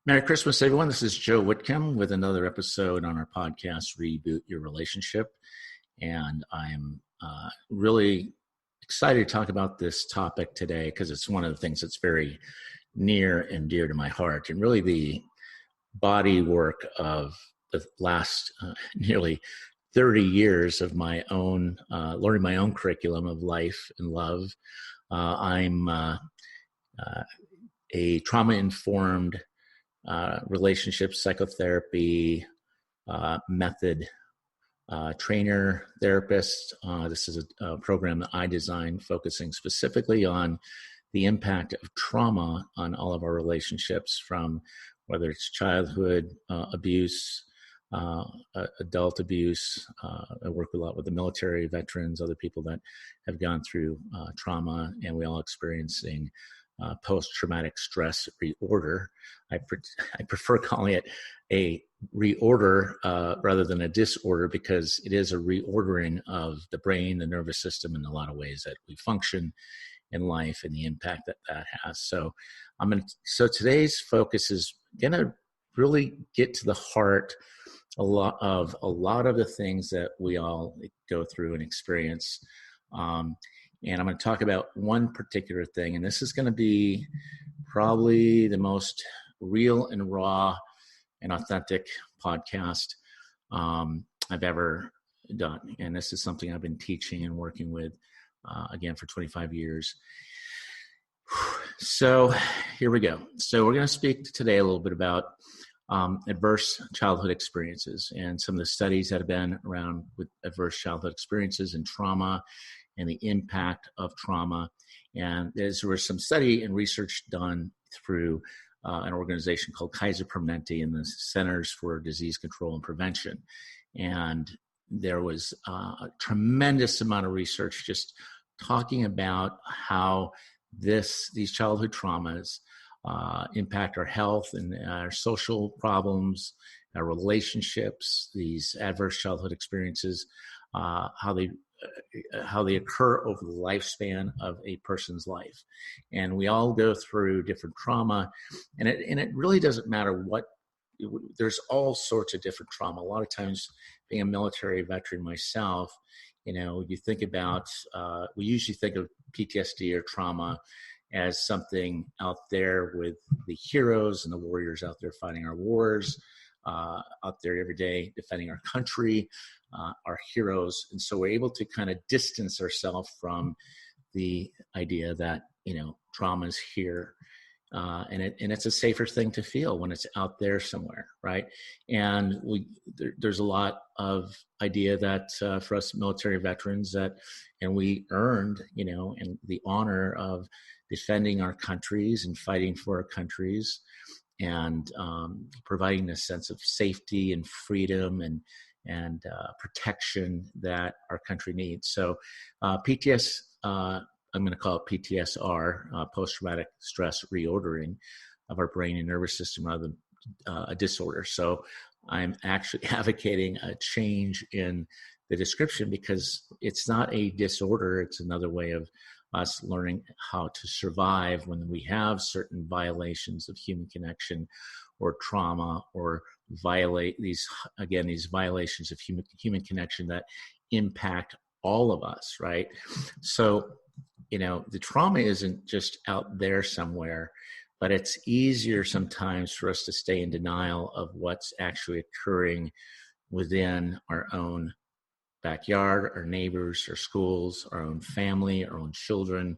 Merry Christmas, everyone. This is Joe Whitcomb with another episode on our podcast, Reboot Your Relationship. And I'm really excited to talk about this topic today because it's one of the things that's very near and dear to my heart, and really the body work of the last nearly 30 years of my own, learning my own curriculum of life and love. I'm a trauma-informed relationship psychotherapy method trainer, therapist. This is a program that I designed focusing specifically on the impact of trauma on all of our relationships, from whether it's childhood abuse, adult abuse. I work a lot with the military veterans, other people that have gone through trauma, and we all experiencing post-traumatic stress reorder. I prefer calling it a reorder rather than a disorder, because it is a reordering of the brain, the nervous system, in a lot of ways that we function in life and the impact that that has. So today's focus is going to really get to the heart a lot of the things that we all go through and experience. And I'm going to talk about one particular thing, and this is going to be probably the most real and raw and authentic podcast I've ever done. And this is something I've been teaching and working with, again, for 25 years. So here we go. So we're going to speak today a little bit about adverse childhood experiences and some of the studies that have been around with adverse childhood experiences and trauma, and the impact of trauma. And there was some study and research done through an organization called Kaiser Permanente and the Centers for Disease Control and Prevention. And there was a tremendous amount of research just talking about how these childhood traumas impact our health and our social problems, our relationships, these adverse childhood experiences, how they occur over the lifespan of a person's life. And we all go through different trauma, and it really doesn't matter what. There's all sorts of different trauma. A lot of times, being a military veteran myself, you think about, we usually think of PTSD or trauma as something out there with the heroes and the warriors out there fighting our wars, out there every day defending our country, our heroes. And so we're able to kind of distance ourselves from the idea that, trauma is here. And it's a safer thing to feel when it's out there somewhere, right? And there's a lot of idea that for us military veterans and we earned, and the honor of defending our countries and fighting for our countries, and providing a sense of safety and freedom and protection that our country needs. So I'm going to call it PTSR, post-traumatic stress reordering of our brain and nervous system, rather than a disorder. So I'm actually advocating a change in the description, because it's not a disorder. It's another way of us learning how to survive when we have certain violations of human connection or trauma, or violate these violations of human connection that impact all of us, right? So, the trauma isn't just out there somewhere, but it's easier sometimes for us to stay in denial of what's actually occurring within our own backyard, our neighbors, our schools, our own family, our own children.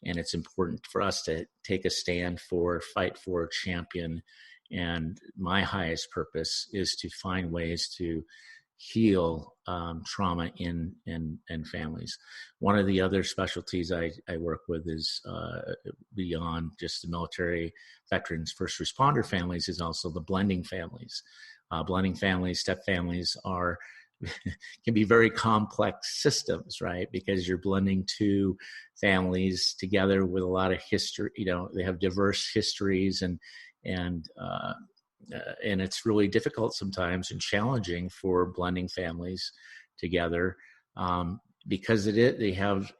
And it's important for us to take a stand for, fight for, champion. And my highest purpose is to find ways to heal trauma in families. One of the other specialties I work with is beyond just the military veterans, first responder families, is also the blending families. Blending families, step families can be very complex systems, right? Because you're blending two families together with a lot of history. They have diverse histories, and it's really difficult sometimes and challenging for blending families together, because they have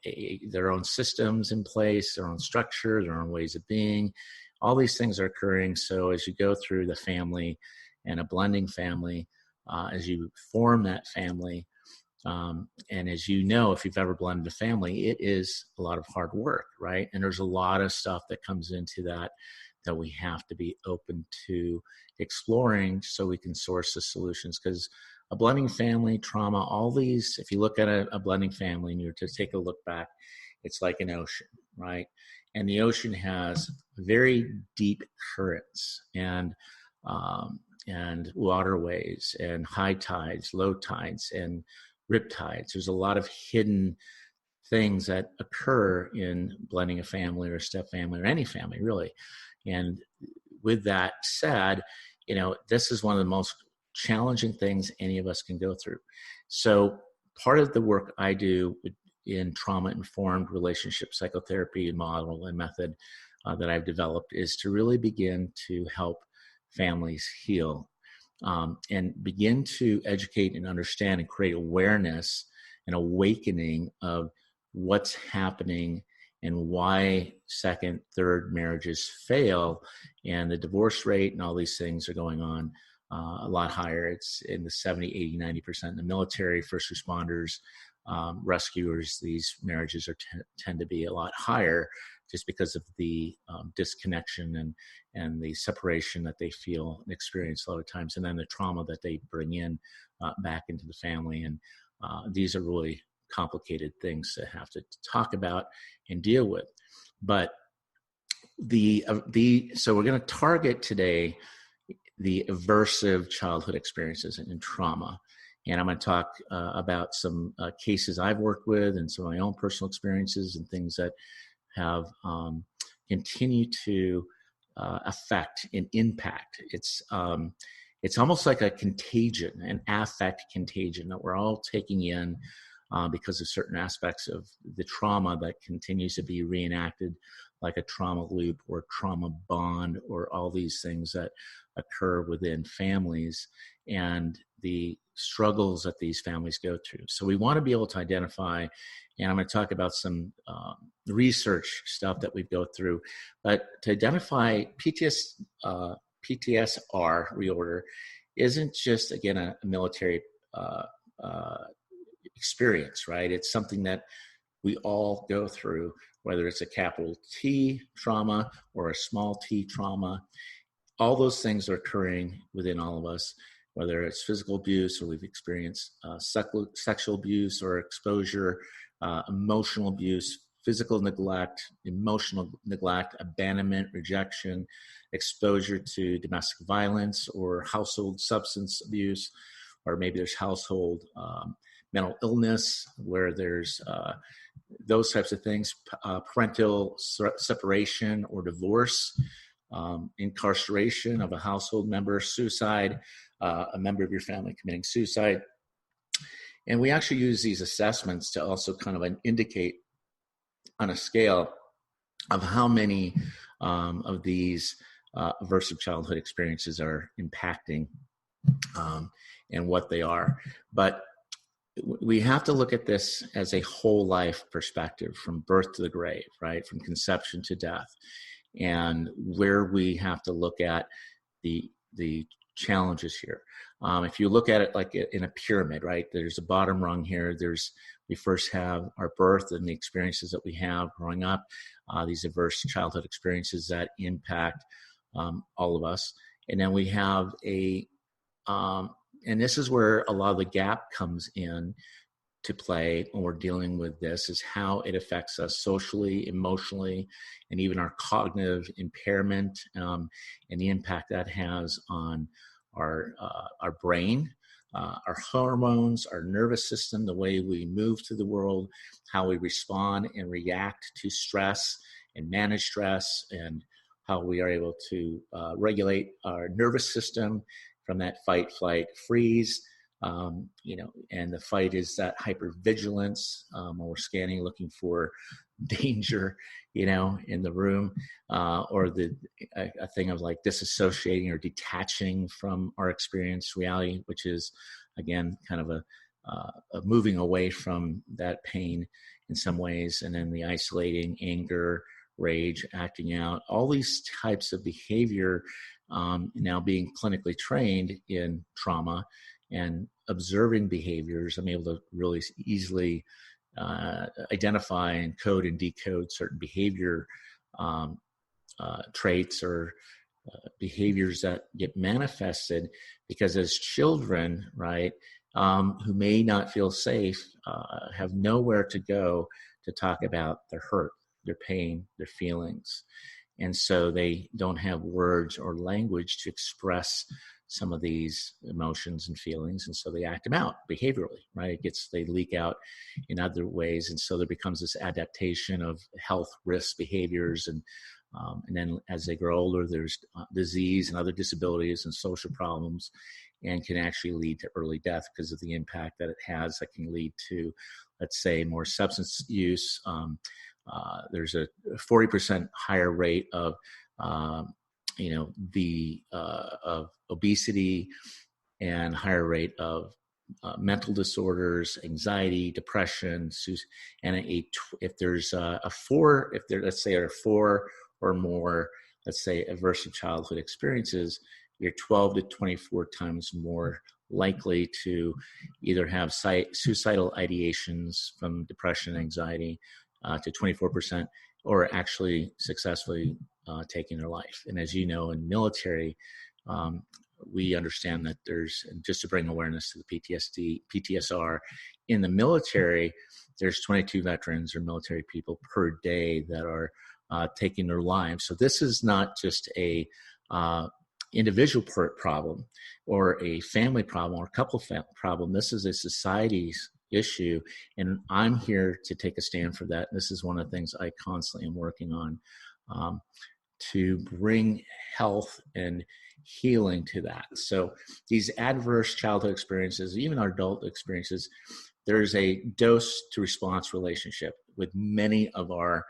their own systems in place, their own structure, their own ways of being, All these things are occurring. So as you go through the family and a blending family, as you form that family, and as you know, if you've ever blended a family, it is a lot of hard work, right? And there's a lot of stuff that comes into that we have to be open to exploring so we can source the solutions. Because a blending family, trauma, all these, if you look at a blending family and you're to take a look back, it's like an ocean, right? And the ocean has very deep currents and waterways and high tides, low tides, and rip tides. There's a lot of hidden things that occur in blending a family or a step family or any family, really. And with that said, this is one of the most challenging things any of us can go through. So part of the work I do in trauma-informed relationship psychotherapy model and method that I've developed is to really begin to help families heal and begin to educate and understand and create awareness and awakening of what's happening and why second, third marriages fail, and the divorce rate and all these things are going on a lot higher. It's in the 70, 80, 90%. In the military, first responders, rescuers, these marriages tend to be a lot higher just because of the disconnection and the separation that they feel and experience a lot of times, and then the trauma that they bring in back into the family. And these are really complicated things to have to talk about and deal with. But so we're going to target today the aversive childhood experiences and trauma. And I'm going to talk about some cases I've worked with and some of my own personal experiences and things that have continued to affect and impact. It's almost like a contagion, an affect contagion that we're all taking in because of certain aspects of the trauma that continues to be reenacted, like a trauma loop or trauma bond, or all these things that occur within families and the struggles that these families go through. So we want to be able to identify, and I'm going to talk about some research stuff that we go through, but to identify PTSR reorder isn't just, again, a military experience, right? It's something that we all go through, whether it's a capital T trauma or a small t trauma. All those things are occurring within all of us, whether it's physical abuse or we've experienced sexual abuse or exposure, emotional abuse, physical neglect, emotional neglect, abandonment, rejection, exposure to domestic violence or household substance abuse, or maybe there's household mental illness where there's those types of things, parental separation or divorce, incarceration of a household member, suicide, a member of your family committing suicide. And we actually use these assessments to also kind of indicate on a scale of how many of these aversive childhood experiences are impacting and what they are. But we have to look at this as a whole life perspective, from birth to the grave, right? From conception to death, and where we have to look at the challenges here. If you look at it like in a pyramid, right? There's a bottom rung here. We first have our birth and the experiences that we have growing up, these adverse childhood experiences that impact all of us. And then we have and this is where a lot of the gap comes in to play when we're dealing with this, is how it affects us socially, emotionally, and even our cognitive impairment, and the impact that has on our brain, our hormones, our nervous system, the way we move through the world, how we respond and react to stress and manage stress, and how we are able to regulate our nervous system from that fight, flight, freeze. And the fight is that hypervigilance when we're scanning, looking for danger, in the room, or a thing of like disassociating or detaching from our experienced reality, which is, again, kind of a moving away from that pain in some ways. And then the isolating, anger, rage, acting out, all these types of behavior now being clinically trained in trauma and observing behaviors. I'm able to really easily identify and code and decode certain behavior traits or behaviors that get manifested because as children, right, who may not feel safe, have nowhere to go to talk about their hurt, their pain, their feelings. And so they don't have words or language to express some of these emotions and feelings. And so they act them out behaviorally, right? They leak out in other ways. And so there becomes this adaptation of health risk behaviors. And then as they grow older, there's disease and other disabilities and social problems, and can actually lead to early death because of the impact that it has. That can lead to, let's say, more substance use. There's a 40% higher rate of, of obesity, and higher rate of mental disorders, anxiety, depression, and if there's let's say, are 4 or more, let's say, aversive childhood experiences, you're 12 to 24 times more likely to either have suicidal ideations from depression, anxiety, to 24%, or actually successfully taking their life. And as you know, in military, we understand that just to bring awareness to the PTSR, in the military, there's 22 veterans or military people per day that are taking their lives. So this is not just a individual problem or a family problem or couple problem. This is a society's issue, and I'm here to take a stand for that. This is one of the things I constantly am working on, to bring health and healing to that. So these adverse childhood experiences, even our adult experiences, there's a dose to response relationship with many of our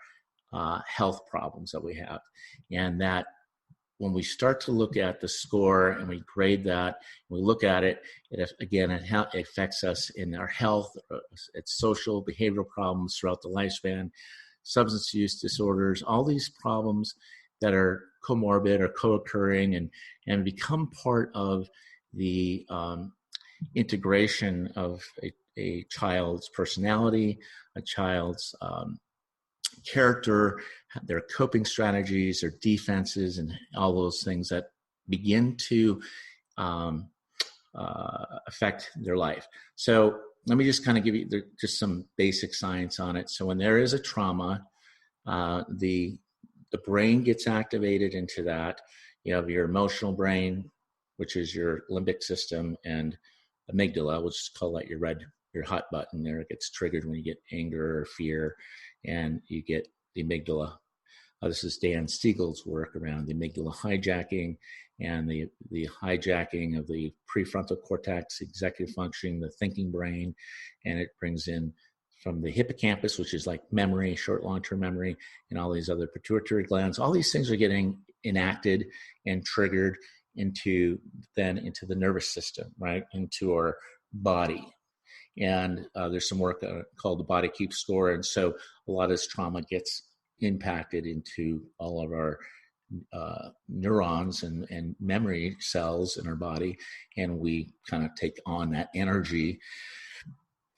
health problems that we have. And that when we start to look at the score and we grade that, we look at it, it affects us in our health, it's social, behavioral problems throughout the lifespan, substance use disorders, all these problems that are comorbid or co-occurring and become part of the integration of a child's personality, a child's character, their coping strategies, their defenses, and all those things that begin to affect their life. So let me just kind of give you just some basic science on it. So when there is a trauma, the brain gets activated into that. You have your emotional brain, which is your limbic system, and amygdala, which is called like your hot button there. It gets triggered when you get anger or fear, and you get the amygdala. This is Dan Siegel's work around the amygdala hijacking and the hijacking of the prefrontal cortex, executive functioning, the thinking brain, and it brings in from the hippocampus, which is like memory, short, long-term memory, and all these other pituitary glands. All these things are getting enacted and triggered into the nervous system, right, into our body. And there's some work called the body keeps score. And so a lot of this trauma gets impacted into all of our neurons and memory cells in our body. And we kind of take on that energy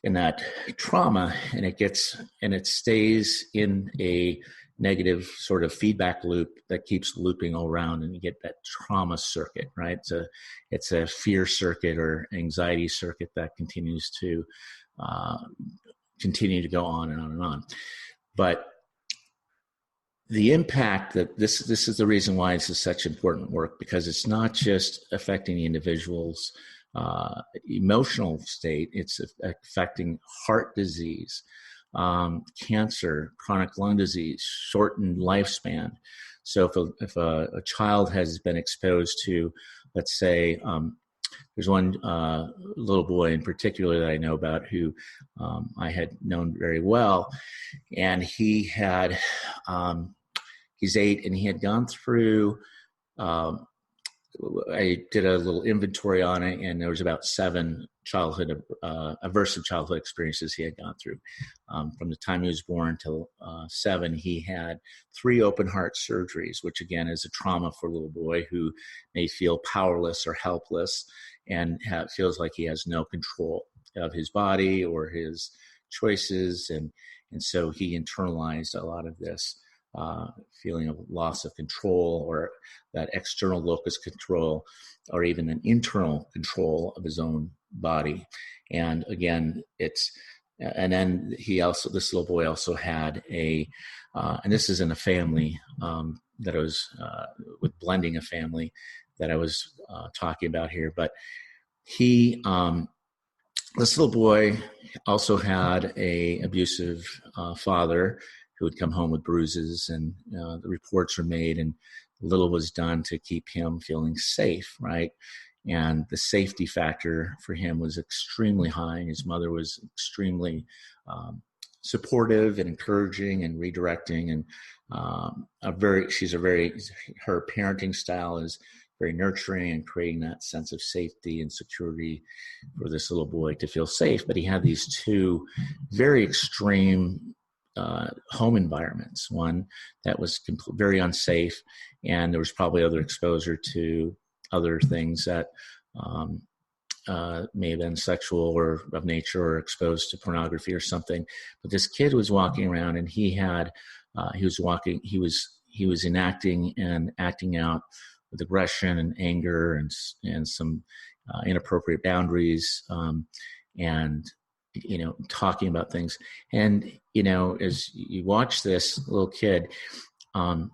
and that trauma, and it stays in a negative sort of feedback loop that keeps looping all around, and you get that trauma circuit, right? It's a fear circuit or anxiety circuit that continues to continue to go on and on and on. But the impact that this is the reason why this is such important work, because it's not just affecting the individual's emotional state, it's affecting heart disease, cancer, chronic lung disease, shortened lifespan. So if a child has been exposed to, let's say, there's one little boy in particular that I know about who I had known very well, and he had he's 8, and he had gone through I did a little inventory on it, and there was about 7 aversive childhood experiences he had gone through. From the time he was born till 7, he had 3 open heart surgeries, which again is a trauma for a little boy who may feel powerless or helpless and feels like he has no control of his body or his choices. And so he internalized a lot of this feeling of loss of control, or that external locus control, or even an internal control of his own body. And again, and then this little boy also had and this is in a family that I was, with blending a family that I was talking about here, but this little boy also had a abusive father who would come home with bruises, and the reports were made, and little was done to keep him feeling safe, right? And the safety factor for him was extremely high. His mother was extremely supportive and encouraging and redirecting, and her parenting style is very nurturing and creating that sense of safety and security for this little boy to feel safe. But he had these 2 very extreme home environments. One that was very unsafe, and there was probably other exposure to other things that may have been sexual or of nature, or exposed to pornography or something. But this kid was walking around, and he was enacting and acting out with aggression and anger and some inappropriate boundaries, and talking about things. And as you watch this little kid, and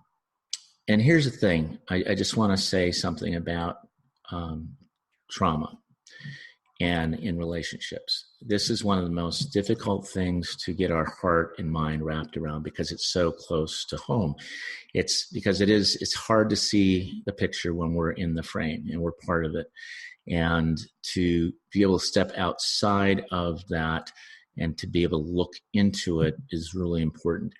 here's the thing, I just want to say something about trauma and in relationships. This is one of the most difficult things to get our heart and mind wrapped around, because it's so close to home. It's hard to see the picture when we're in the frame and we're part of it. And to be able to step outside of that and to be able to look into it is really important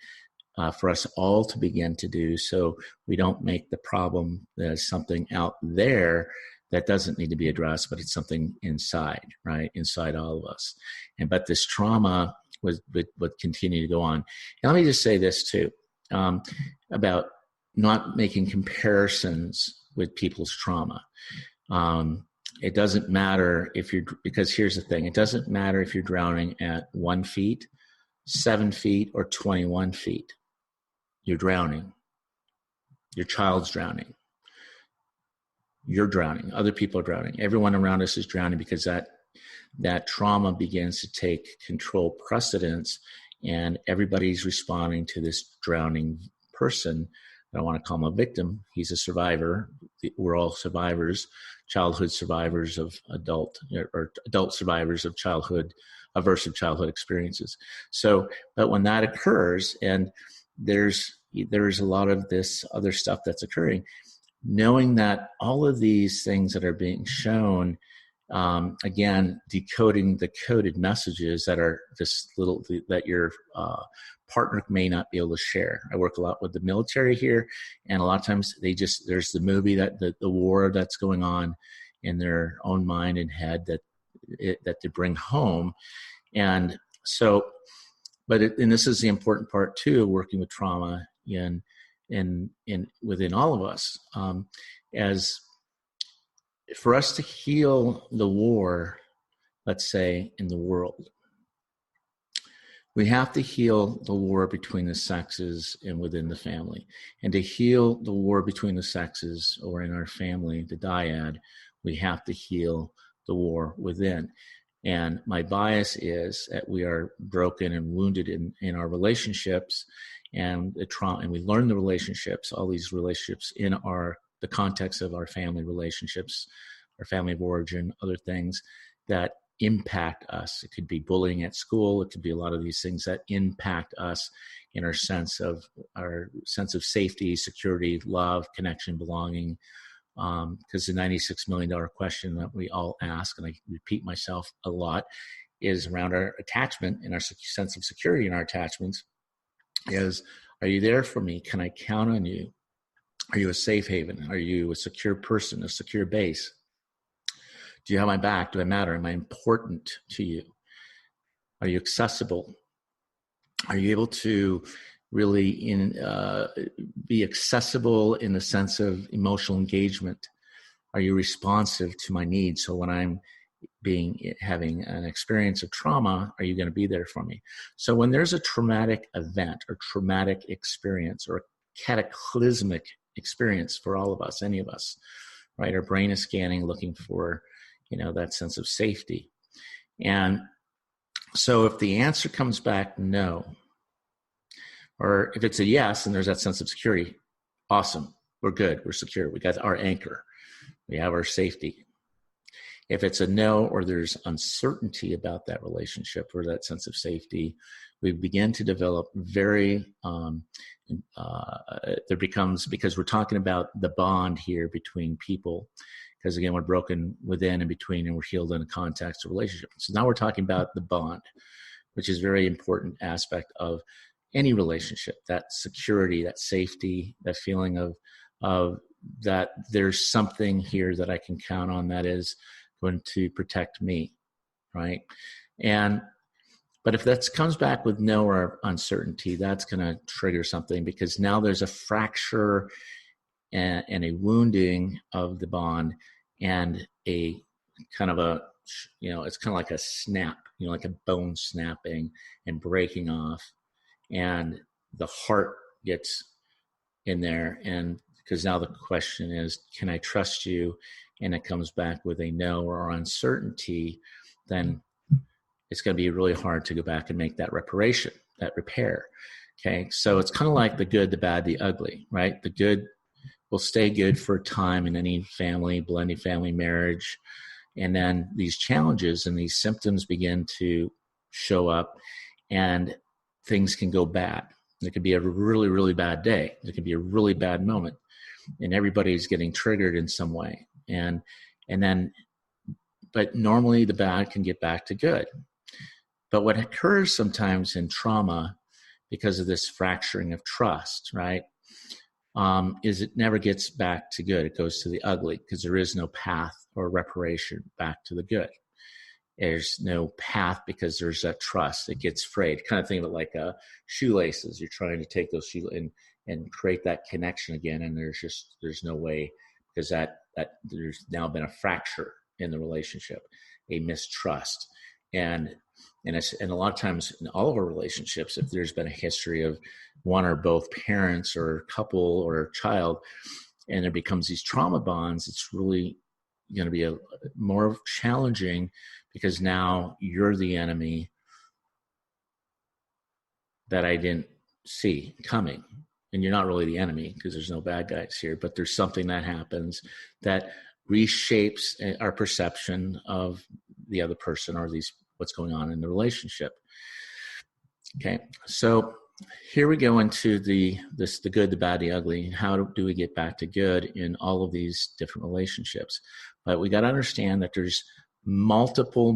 for us all to begin to do, so we don't make the problem as something out there that doesn't need to be addressed, but it's something inside, right? Inside all of us. But this trauma would continue to go on. And let me just say this too, about not making comparisons with people's trauma. It doesn't matter because here's the thing, it doesn't matter if you're drowning at 1 feet, 7 feet, or 21 feet. You're drowning. Your child's drowning. You're drowning. Other people are drowning. Everyone around us is drowning, because that trauma begins to take control precedence, and everybody's responding to this drowning person. I don't want to call him a victim. He's a survivor. We're all survivors, childhood survivors of adult survivors of aversive childhood experiences. So, but when that occurs, and there's a lot of this other stuff that's occurring, knowing that all of these things that are being shown, again, decoding the coded messages that are that your partner may not be able to share. I work a lot with the military here, and a lot of times there's the movie that the war that's going on in their own mind and head that they bring home. And so, and this is the important part too, working with trauma in within all of us, as for us to heal the war, let's say, in the world, we have to heal the war between the sexes and within the family. And to heal the war between the sexes, or in our family, the dyad, we have to heal the war within. And my bias is that we are broken and wounded in our relationships, and the trauma, and we learn the relationships, all these relationships in the context of our family relationships, our family of origin, other things that impact us. It could be bullying at school. It could be a lot of these things that impact us in our sense of safety, security, love, connection, belonging. Because the $96 million question that we all ask, and I repeat myself a lot, is around our attachment and our sense of security in our attachments. Is, are you there for me? Can I count on you? Are you a safe haven? Are you a secure person, a secure base? Do you have my back? Do I matter? Am I important to you? Are you accessible? Are you able to really be accessible in the sense of emotional engagement? Are you responsive to my needs? So when I'm having an experience of trauma, are you going to be there for me? So when there's a traumatic event or traumatic experience or a cataclysmic experience for all of us, any of us, right? Our brain is scanning, looking for, that sense of safety. And so if the answer comes back no, or if it's a yes and there's that sense of security, awesome, we're good, we're secure, we got our anchor, we have our safety. If it's a no, or there's uncertainty about that relationship or that sense of safety, we begin to develop there becomes, because we're talking about the bond here between people, because again, we're broken within and between, and we're healed in a context of relationship. So now we're talking about the bond, which is a very important aspect of any relationship, that security, that safety, that feeling of that there's something here that I can count on that is going to protect me, right? But if that comes back with no or uncertainty, that's going to trigger something, because now there's a fracture and a wounding of the bond, and a kind of a, it's kind of like a snap, like a bone snapping and breaking off, and the heart gets in there. And because now the question is, can I trust you? And it comes back with a no or uncertainty, then it's going to be really hard to go back and make that repair. Okay. So it's kind of like the good, the bad, the ugly, right? The good will stay good for a time in any family, blended family marriage. And then these challenges and these symptoms begin to show up, and things can go bad. It could be a really, really bad day. It could be a really bad moment, and everybody's getting triggered in some way. But normally the bad can get back to good. But what occurs sometimes in trauma, because of this fracturing of trust, right, is it never gets back to good. It goes to the ugly, because there is no path or reparation back to the good. There's no path because there's that trust. It gets frayed. Kind of think of it like shoelaces. You're trying to take those shoelaces and create that connection again, and there's no way, because that there's now been a fracture in the relationship, a mistrust, and a lot of times in all of our relationships, if there's been a history of one or both parents or couple or child, and there becomes these trauma bonds, it's really going to be more challenging, because now you're the enemy that I didn't see coming. And you're not really the enemy, because there's no bad guys here, but there's something that happens that reshapes our perception of the other person, or what's going on in the relationship. Okay, so here we go into the good, the bad, the ugly. How do we get back to good in all of these different relationships? But we got to understand that there's multiple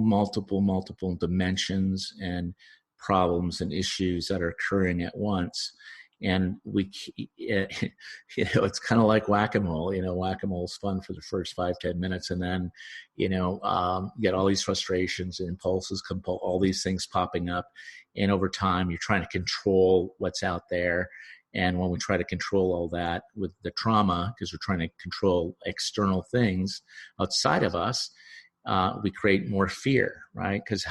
dimensions and problems and issues that are occurring at once. And it's kind of like whack-a-mole. Whack-a-mole is fun for the first 5-10 minutes, and then, get all these frustrations and impulses, all these things popping up. And over time, you're trying to control what's out there. And when we try to control all that with the trauma, because we're trying to control external things outside of us, we create more fear, right? Because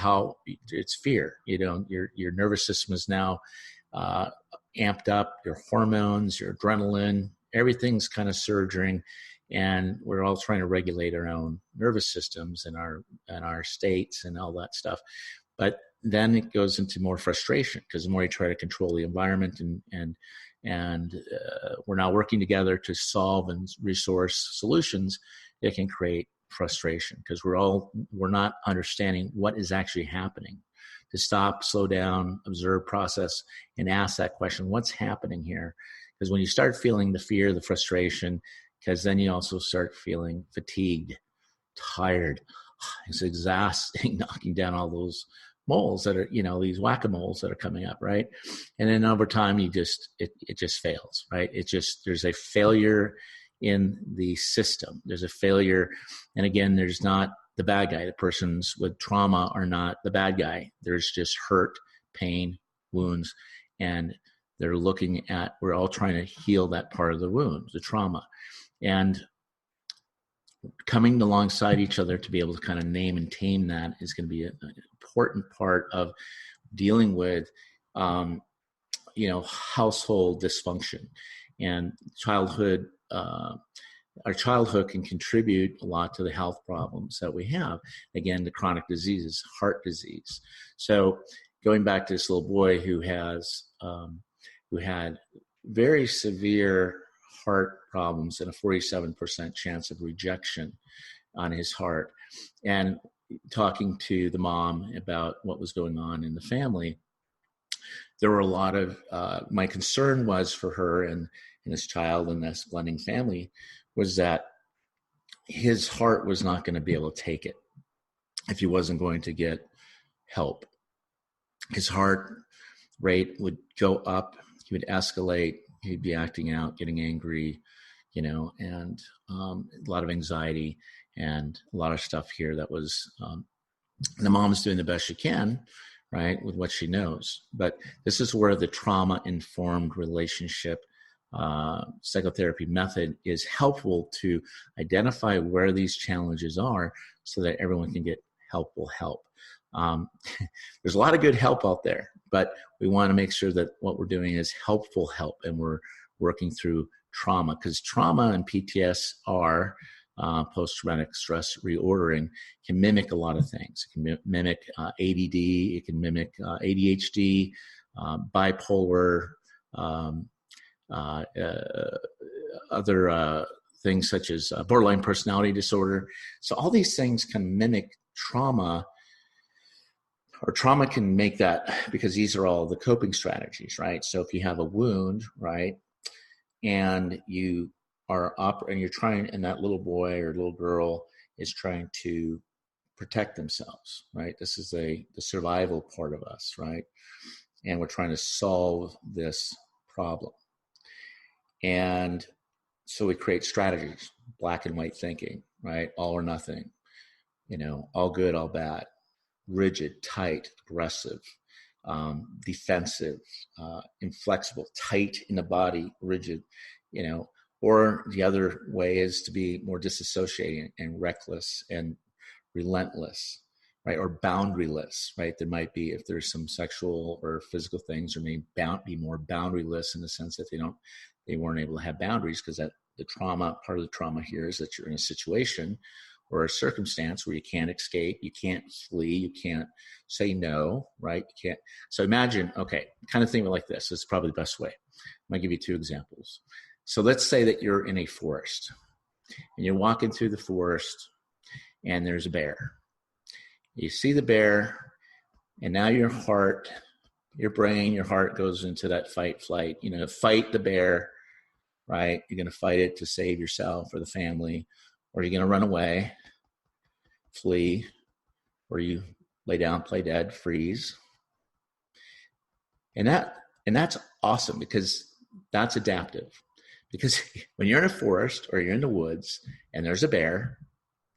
it's fear. Your nervous system is now amped up, your hormones, your adrenaline, everything's kind of surging, and we're all trying to regulate our own nervous systems and our states and all that stuff. But then it goes into more frustration, because the more you try to control the environment and we're now working together to solve and resource solutions, it can create frustration, because we're not understanding what is actually happening. To stop, slow down, observe, process, and ask that question, what's happening here? Because when you start feeling the fear, the frustration, because then you also start feeling fatigued, tired. It's exhausting, knocking down all those moles that are, these whack-a-moles that are coming up, right? And then over time, it just fails, right? There's a failure in the system. There's a failure. And again, there's not the bad guy. The persons with trauma are not the bad guy. There's just hurt, pain, wounds, and we're all trying to heal that part of the wound, the trauma. And coming alongside each other to be able to kind of name and tame that is going to be an important part of dealing with, household dysfunction and childhood. Our childhood can contribute a lot to the health problems that we have. Again, the chronic diseases, heart disease. So going back to this little boy who had very severe heart problems and a 47% chance of rejection on his heart, and talking to the mom about what was going on in the family, there were a lot of, my concern was for her and this child and this blending family was that his heart was not going to be able to take it if he wasn't going to get help. His heart rate would go up, he would escalate, he'd be acting out, getting angry, and a lot of anxiety and a lot of stuff here that was, the mom's doing the best she can, right, with what she knows. But this is where the trauma-informed relationship psychotherapy method is helpful to identify where these challenges are so that everyone can get helpful help. There's a lot of good help out there, but we want to make sure that what we're doing is helpful help and we're working through trauma, because trauma and PTSR, post-traumatic stress reordering, can mimic a lot of things. It can mimic ADD, it can mimic ADHD, bipolar, other things such as borderline personality disorder. So all these things can mimic trauma, or trauma can make that, because these are all the coping strategies, right? So if you have a wound, right, and you are and you're trying, and that little boy or little girl is trying to protect themselves, right? This is the survival part of us, right? And we're trying to solve this problem. And so we create strategies, black and white thinking, right? All or nothing, all good, all bad, rigid, tight, aggressive, defensive, inflexible, tight in the body, rigid, or the other way is to be more disassociating and reckless and relentless, right? Or boundaryless, right? There might be, if there's some sexual or physical things, or may be more boundaryless in the sense that they weren't able to have boundaries, because that the trauma, part of the trauma here is that you're in a situation or a circumstance where you can't escape, you can't flee, you can't say no, right? You can't. So imagine, okay, kind of think of it like this. This is probably the best way. I'm going to give you two examples. So let's say that you're in a forest and you're walking through the forest and there's a bear. You see the bear, and now your heart, your brain, your heart goes into that fight, flight, fight the bear, right? You're going to fight it to save yourself or the family, or you're going to run away, flee, or you lay down, play dead, freeze. And that's awesome, because that's adaptive. Because when you're in a forest or you're in the woods and there's a bear,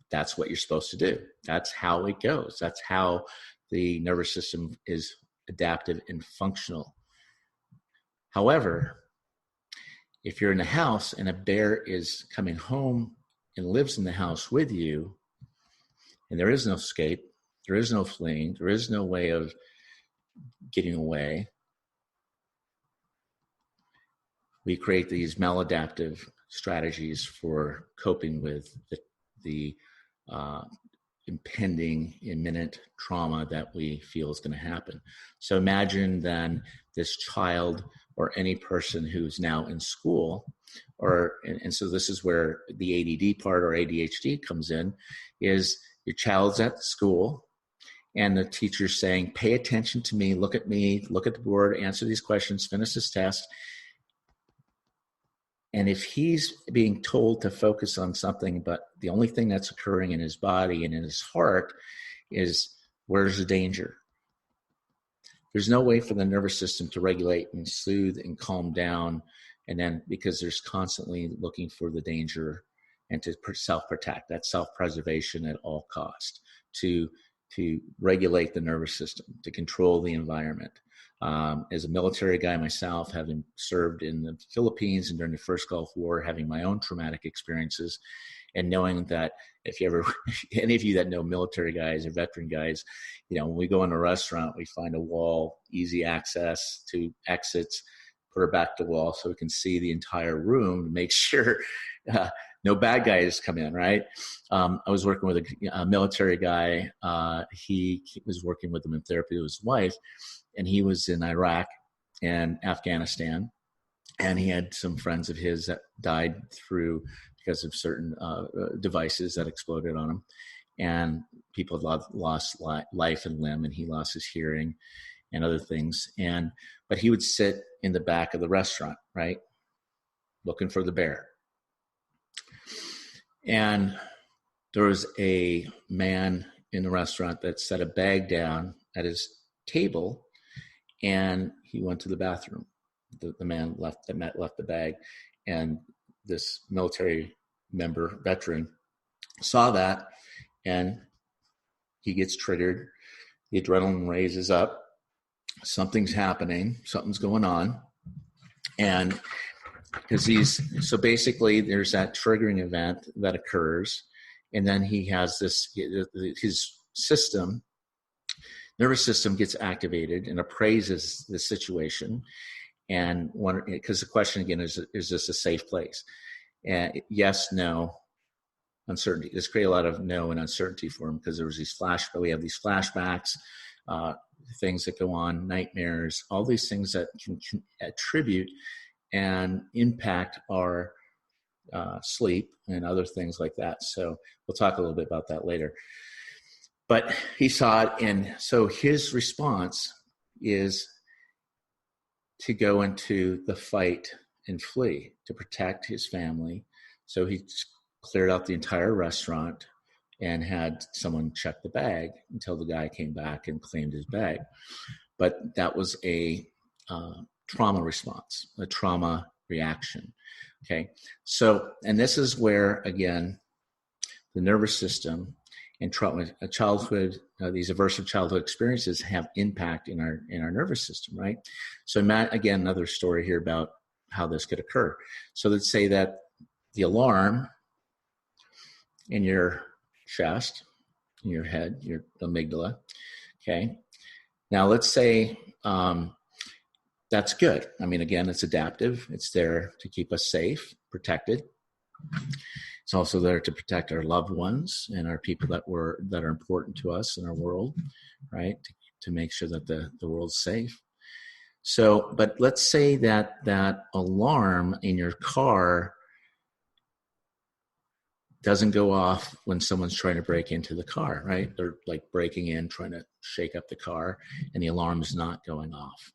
that's what you're supposed to do. That's how it goes. That's how the nervous system is adaptive and functional. However, if you're in a house and a bear is coming home and lives in the house with you, and there is no escape, there is no fleeing, there is no way of getting away, we create these maladaptive strategies for coping with the impending imminent trauma that we feel is going to happen. So imagine then this child or any person who's now in school, and so this is where the ADD part or ADHD comes in, is your child's at school and the teacher's saying, pay attention to me, look at the board, answer these questions, finish this test. And if he's being told to focus on something, but the only thing that's occurring in his body and in his heart is, where's the danger? there's no way for the nervous system to regulate and soothe and calm down. And then because there's constantly looking for the danger and to self-protect, that self-preservation at all cost, to regulate the nervous system, to control the environment. As a military guy myself, having served in the Philippines and during the first Gulf War, having my own traumatic experiences, and knowing that if any of you that know military guys or veteran guys, when we go in a restaurant, we find a wall, easy access to exits, put her back to the wall so we can see the entire room to make sure no bad guys come in, right? I was working with a military guy. He was working with him in therapy with his wife, and he was in Iraq and Afghanistan, and he had some friends of his that died because of certain devices that exploded on him, and people had lost life and limb, and he lost his hearing and other things. But he would sit in the back of the restaurant, right, looking for the bear. And there was a man in the restaurant that set a bag down at his table, and he went to the bathroom. The man left the bag, and this military veteran saw that, and he gets triggered. The adrenaline raises up. Something's happening. Something's going on. And because so basically there's that triggering event that occurs, and then he has his nervous system gets activated and appraises the situation. And because the question again is this a safe place? And yes, no, uncertainty. This created a lot of no and uncertainty for him, because there was we have these flashbacks, things that go on, nightmares, all these things that can attribute and impact our sleep and other things like that. So we'll talk a little bit about that later. But he saw it, and so his response is to go into the fight and flee to protect his family. So he cleared out the entire restaurant and had someone check the bag until the guy came back and claimed his bag. But that was a trauma response, a trauma reaction. Okay. So, and this is where, again, the nervous system and trauma, childhood, these aversive childhood experiences have impact in our nervous system, right? So, again, another story here about how this could occur. So let's say that the alarm in your chest, in your head, your amygdala, okay? Now, let's say that's good. I mean, again, it's adaptive. It's there to keep us safe, protected. It's also there to protect our loved ones and our people that are important to us in our world, right? To make sure that the world's safe. So, but let's say that alarm in your car doesn't go off when someone's trying to break into the car, right? They're like breaking in, trying to shake up the car, and the alarm is not going off.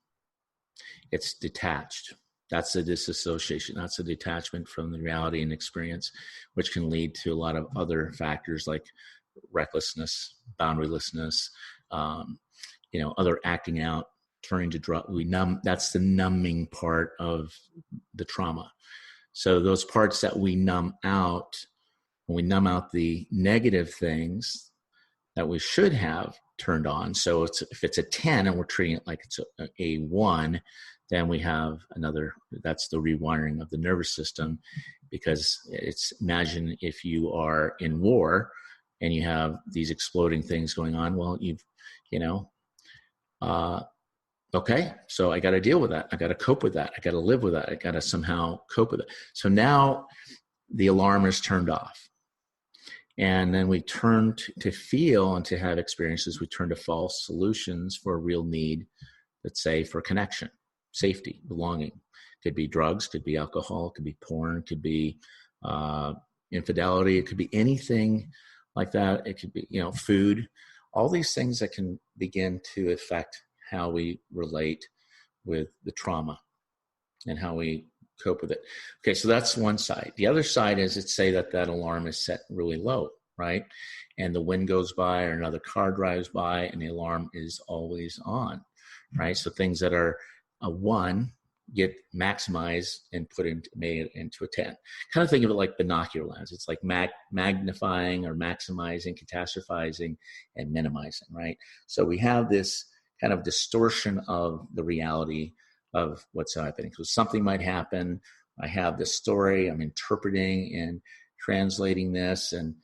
It's detached. That's a disassociation. That's a detachment from the reality and experience, which can lead to a lot of other factors like recklessness, boundarylessness, other acting out, turning to drug. That's the numbing part of the trauma. So those parts that we numb out, when we numb out the negative things that we should have turned on. So if it's a 10 and we're treating it like it's a 1, then we have that's the rewiring of the nervous system, because imagine if you are in war and you have these exploding things going on. Well, okay, so I got to deal with that. I got to cope with that. I got to live with that. I got to somehow cope with it. So now the alarm is turned off. And then we turn to feel and to have experiences. We turn to false solutions for a real need, let's say for connection, safety, belonging. Could be drugs, could be alcohol, could be porn, could be infidelity. It could be anything like that. It could be, food, all these things that can begin to affect how we relate with the trauma and how we cope with it. Okay, so that's one side. The other side is, let's say that alarm is set really low, right? And the wind goes by or another car drives by and the alarm is always on, right? So things that are a 1 get maximized and made into a 10. Kind of think of it like binocular lens. It's like magnifying or maximizing, catastrophizing, and minimizing, right? So we have this kind of distortion of the reality of what's happening. So something might happen. I have this story. I'm interpreting and translating this and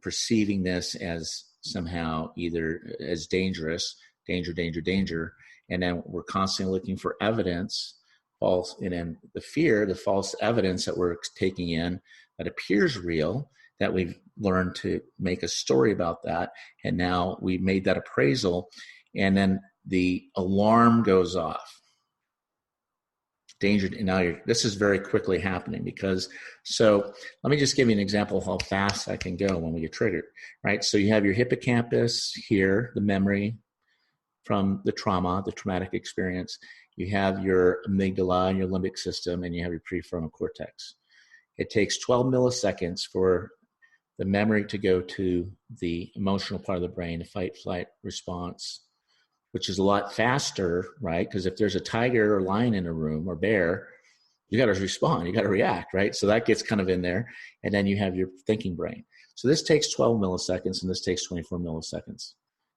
perceiving this as somehow either as dangerous, danger. And then we're constantly looking for evidence, and then the false evidence that we're taking in that appears real, that we've learned to make a story about that. And now we've made that appraisal, and then the alarm goes off. Danger. And now this is very quickly happening so let me just give you an example of how fast I can go when we get triggered, right? So you have your hippocampus here, the memory from the traumatic experience. You have your amygdala and your limbic system, and you have your prefrontal cortex. It takes 12 milliseconds for the memory to go to the emotional part of the brain, the fight-flight response, which is a lot faster, right? Because if there's a tiger or lion in a room or bear, you got to respond, you got to react, right? So that gets kind of in there. And then you have your thinking brain. So this takes 12 milliseconds and this takes 24 milliseconds.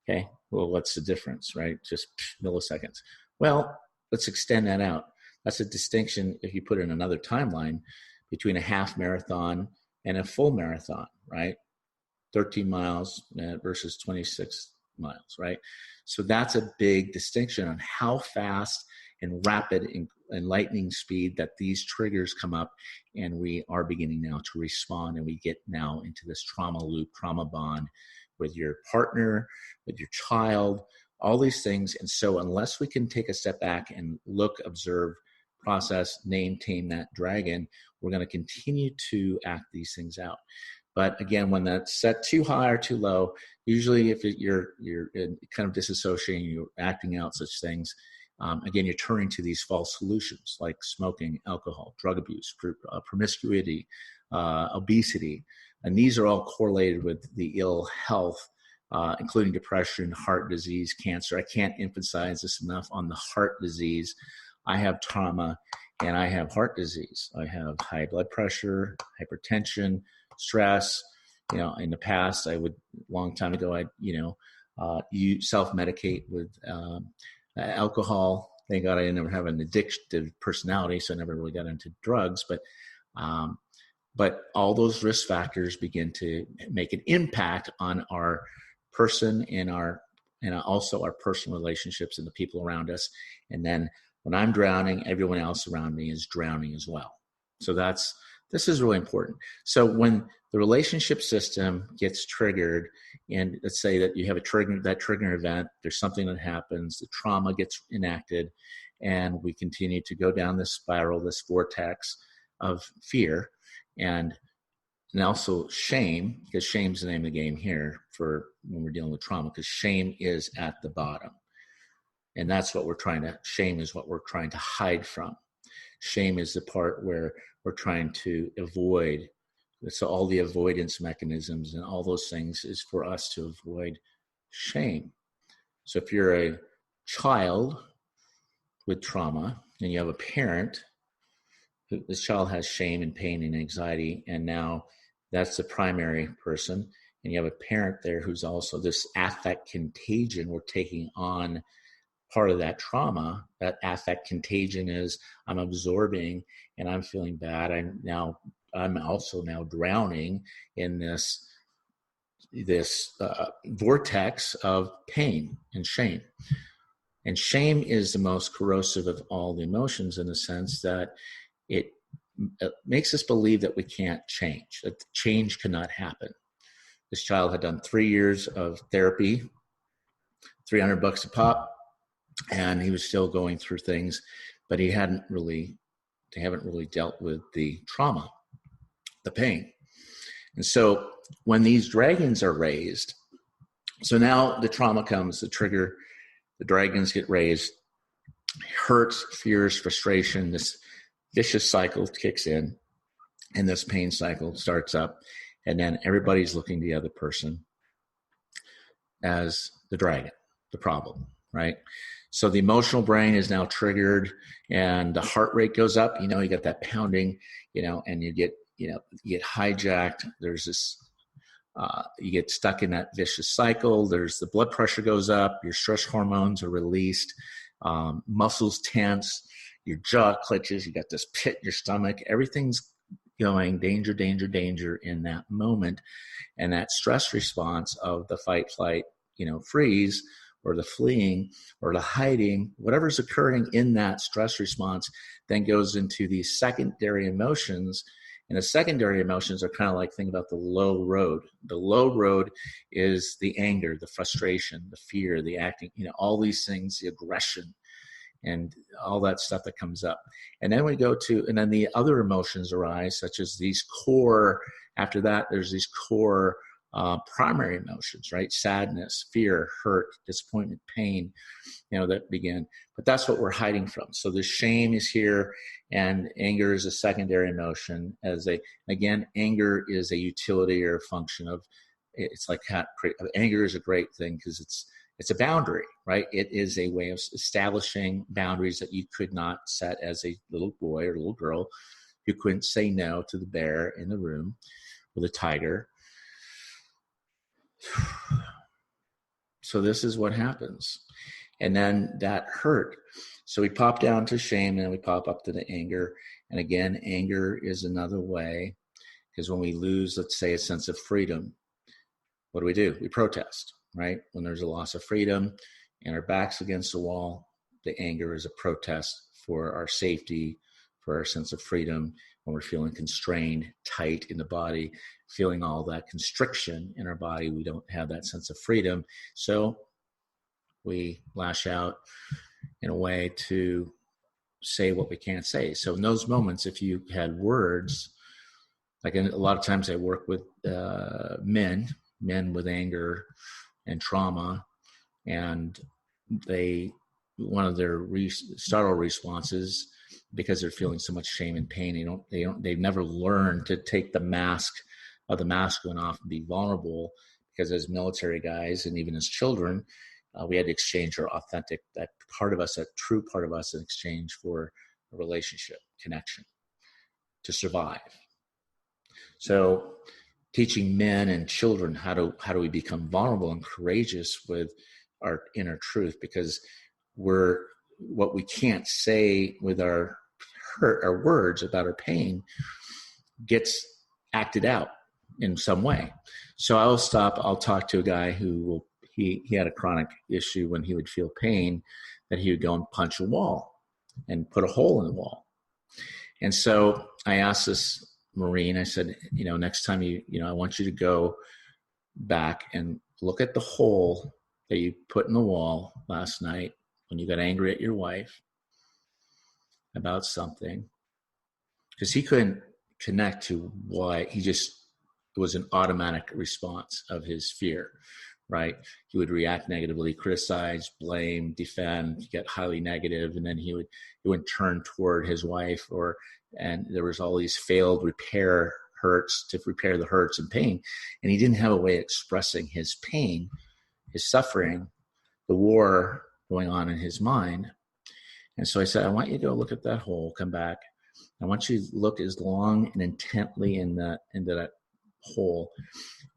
Okay, well, what's the difference, right? Just milliseconds. Well, let's extend that out. That's a distinction, if you put in another timeline, between a half marathon and a full marathon, right? 13 miles versus 26 miles, right? So that's a big distinction on how fast and rapid and lightning speed that these triggers come up, and we are beginning now to respond, and we get now into this trauma loop, trauma bond with your partner, with your child, all these things. And so unless we can take a step back and look, observe, process, name, tame that dragon, we're going to continue to act these things out. But again, when that's set too high or too low, usually if you're kind of disassociating, you're acting out such things, again, you're turning to these false solutions like smoking, alcohol, drug abuse, promiscuity, obesity. And these are all correlated with the ill health, including depression, heart disease, cancer. I can't emphasize this enough on the heart disease. I have trauma and I have heart disease. I have high blood pressure, hypertension, stress. In the past, long time ago, you self-medicate with alcohol. Thank God I didn't ever have an addictive personality, so I never really got into drugs. But all those risk factors begin to make an impact on our person and also our personal relationships and the people around us. And then when I'm drowning, everyone else around me is drowning as well. So this is really important. So when the relationship system gets triggered, and let's say that you have that triggering event, there's something that happens, the trauma gets enacted, and we continue to go down this spiral, this vortex of fear, and also shame, because shame's the name of the game here for when we're dealing with trauma, because shame is at the bottom. And that's what shame is what we're trying to hide from. Shame is the part where we're trying to avoid. So all the avoidance mechanisms and all those things is for us to avoid shame. So if you're a child with trauma and you have a parent, this child has shame and pain and anxiety, and now that's the primary person, and you have a parent there who's also this affect contagion. We're taking on part of that trauma. That affect contagion is I'm absorbing and I'm feeling bad. I'm also now drowning in this vortex of pain and shame. And shame is the most corrosive of all the emotions, in the sense that it makes us believe that we can't change, that change cannot happen. This child had done 3 years of therapy, $300 a pop, and he was still going through things, but they haven't really dealt with the trauma, the pain. And so when these dragons are raised, so now the trauma comes, the trigger, the dragons get raised, hurts, fears, frustration, this vicious cycle kicks in, and this pain cycle starts up, and then everybody's looking the other person as the dragon, the problem, right? So the emotional brain is now triggered and the heart rate goes up, you get that pounding, and you get hijacked. There's this, you get stuck in that vicious cycle. There's the blood pressure goes up, your stress hormones are released, muscles tense, your jaw clenches, you got this pit in your stomach, everything's going danger, danger, danger in that moment. And that stress response of the fight, flight, freeze, or the fleeing or the hiding, whatever's occurring in that stress response then goes into these secondary emotions. And the secondary emotions are kind of like, think about the low road. The low road is the anger, the frustration, the fear, the acting, all these things, the aggression, and all that stuff that comes up. And then and then the other emotions arise, such as these core, after that, there's these core primary emotions, right? Sadness, fear, hurt, disappointment, pain, that begin. But that's what we're hiding from. So the shame is here, and anger is a secondary emotion. Again, anger is a utility or a function of, it's like anger is a great thing because it's a boundary, right? It is a way of establishing boundaries that you could not set as a little boy or little girl. You couldn't say no to the bear in the room or the tiger. So this is what happens. And then that hurt. So we pop down to shame and then we pop up to the anger. And again, anger is another way, because when we lose, let's say, a sense of freedom, what do? We protest, right? When there's a loss of freedom and our back's against the wall, the anger is a protest for our safety, for our sense of freedom. When we're feeling constrained, tight in the body, feeling all that constriction in our body, we don't have that sense of freedom. So we lash out in a way to say what we can't say. So in those moments, if you had words, like a lot of times I work with men with anger and trauma, and one of their startle responses, because they're feeling so much shame and pain, they've never learned to take the mask of the masculine off and be vulnerable, because as military guys and even as children, we had to exchange our authentic, that part of us, that true part of us, in exchange for a relationship, connection, to survive. So teaching men and children how do we become vulnerable and courageous with our inner truth, because what we can't say with our hurt, our words about our pain, gets acted out in some way. So I'll talk to a guy who he had a chronic issue when he would feel pain, that he would go and punch a wall and put a hole in the wall. And so I asked this Marine, I said, next time I want you to go back and look at the hole that you put in the wall last night when you got angry at your wife about something, because he couldn't connect to why. It was an automatic response of his fear, right? He would react negatively, criticize, blame, defend, get highly negative, and then he would turn toward his wife, and there was all these failed repair hurts to repair the hurts and pain, and he didn't have a way of expressing his pain, his suffering, the war going on in his mind. And so I said, I want you to go look at that hole, come back. I want you to look as long and intently into that hole,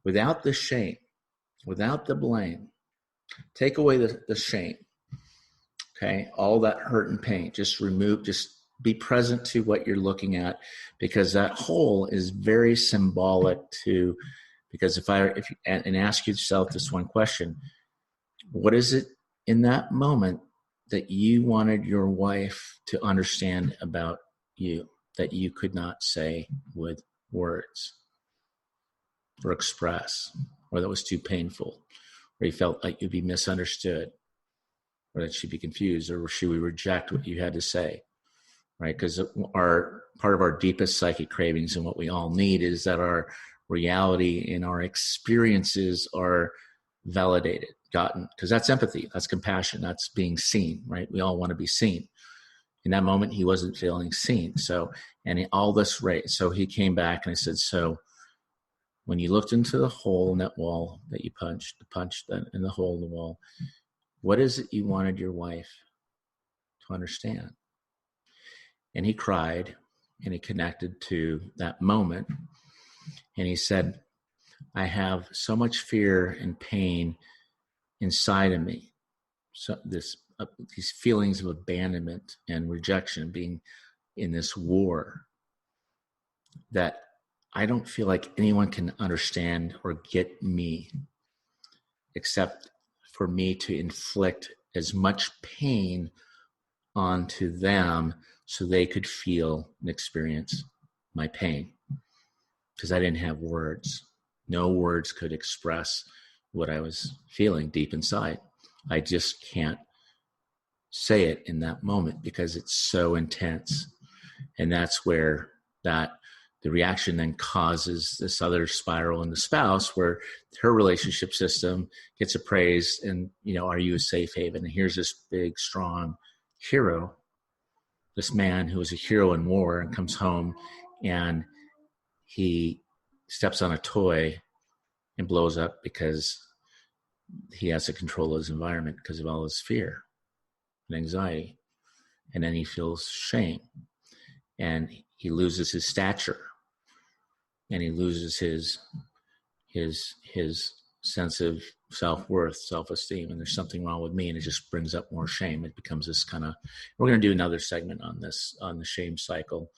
without the shame, without the blame. Take away the shame, okay? All that hurt and pain, just be present to what you're looking at, because that hole is very symbolic to, because if you ask yourself this one question, what is it in that moment that you wanted your wife to understand about you that you could not say with words or express, or that was too painful, or you felt like you'd be misunderstood, or that she'd be confused, or she would reject what you had to say, right? Because part of our deepest psychic cravings and what we all need is that our reality and our experiences are validated, gotten, because that's empathy, that's compassion, that's being seen, right? We all want to be seen. In that moment, he wasn't feeling seen. So, so he came back and I said, so when you looked into the hole in that wall that you punched in the hole in the wall, what is it you wanted your wife to understand? And he cried, and he connected to that moment. And he said, I have so much fear and pain inside of me. So these feelings of abandonment and rejection, being in this war, that I don't feel like anyone can understand or get me, except for me to inflict as much pain onto them so they could feel and experience my pain. Because I didn't have words. No words could express what I was feeling deep inside. I just can't say it in that moment because it's so intense. And that's where the reaction then causes this other spiral in the spouse, where her relationship system gets appraised and, are you a safe haven? And here's this big, strong hero, this man who was a hero in war, and comes home and he steps on a toy and blows up because he has to control his environment because of all his fear and anxiety. And then he feels shame, and he loses his stature, and he loses his sense of self-worth, self-esteem, and there's something wrong with me, and it just brings up more shame. It becomes this kind of, we're going to do another segment on this, on the shame cycle,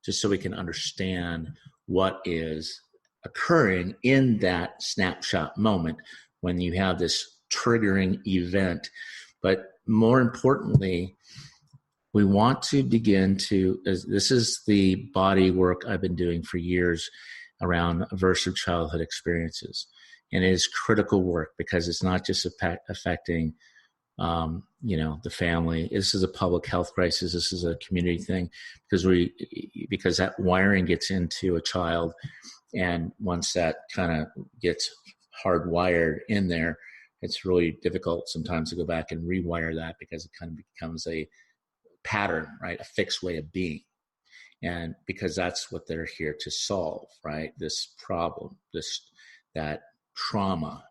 just so we can understand what is occurring in that snapshot moment when you have this triggering event. But more importantly, we want to begin to, this is the body work I've been doing for years around aversive childhood experiences. And it is critical work because it's not just affecting, the family. This is a public health crisis. This is a community thing because that wiring gets into a child. And once that kind of gets hardwired in there, it's really difficult sometimes to go back and rewire that because it kind of becomes a pattern, right? A fixed way of being. And because that's what they're here to solve, right? This problem, that trauma.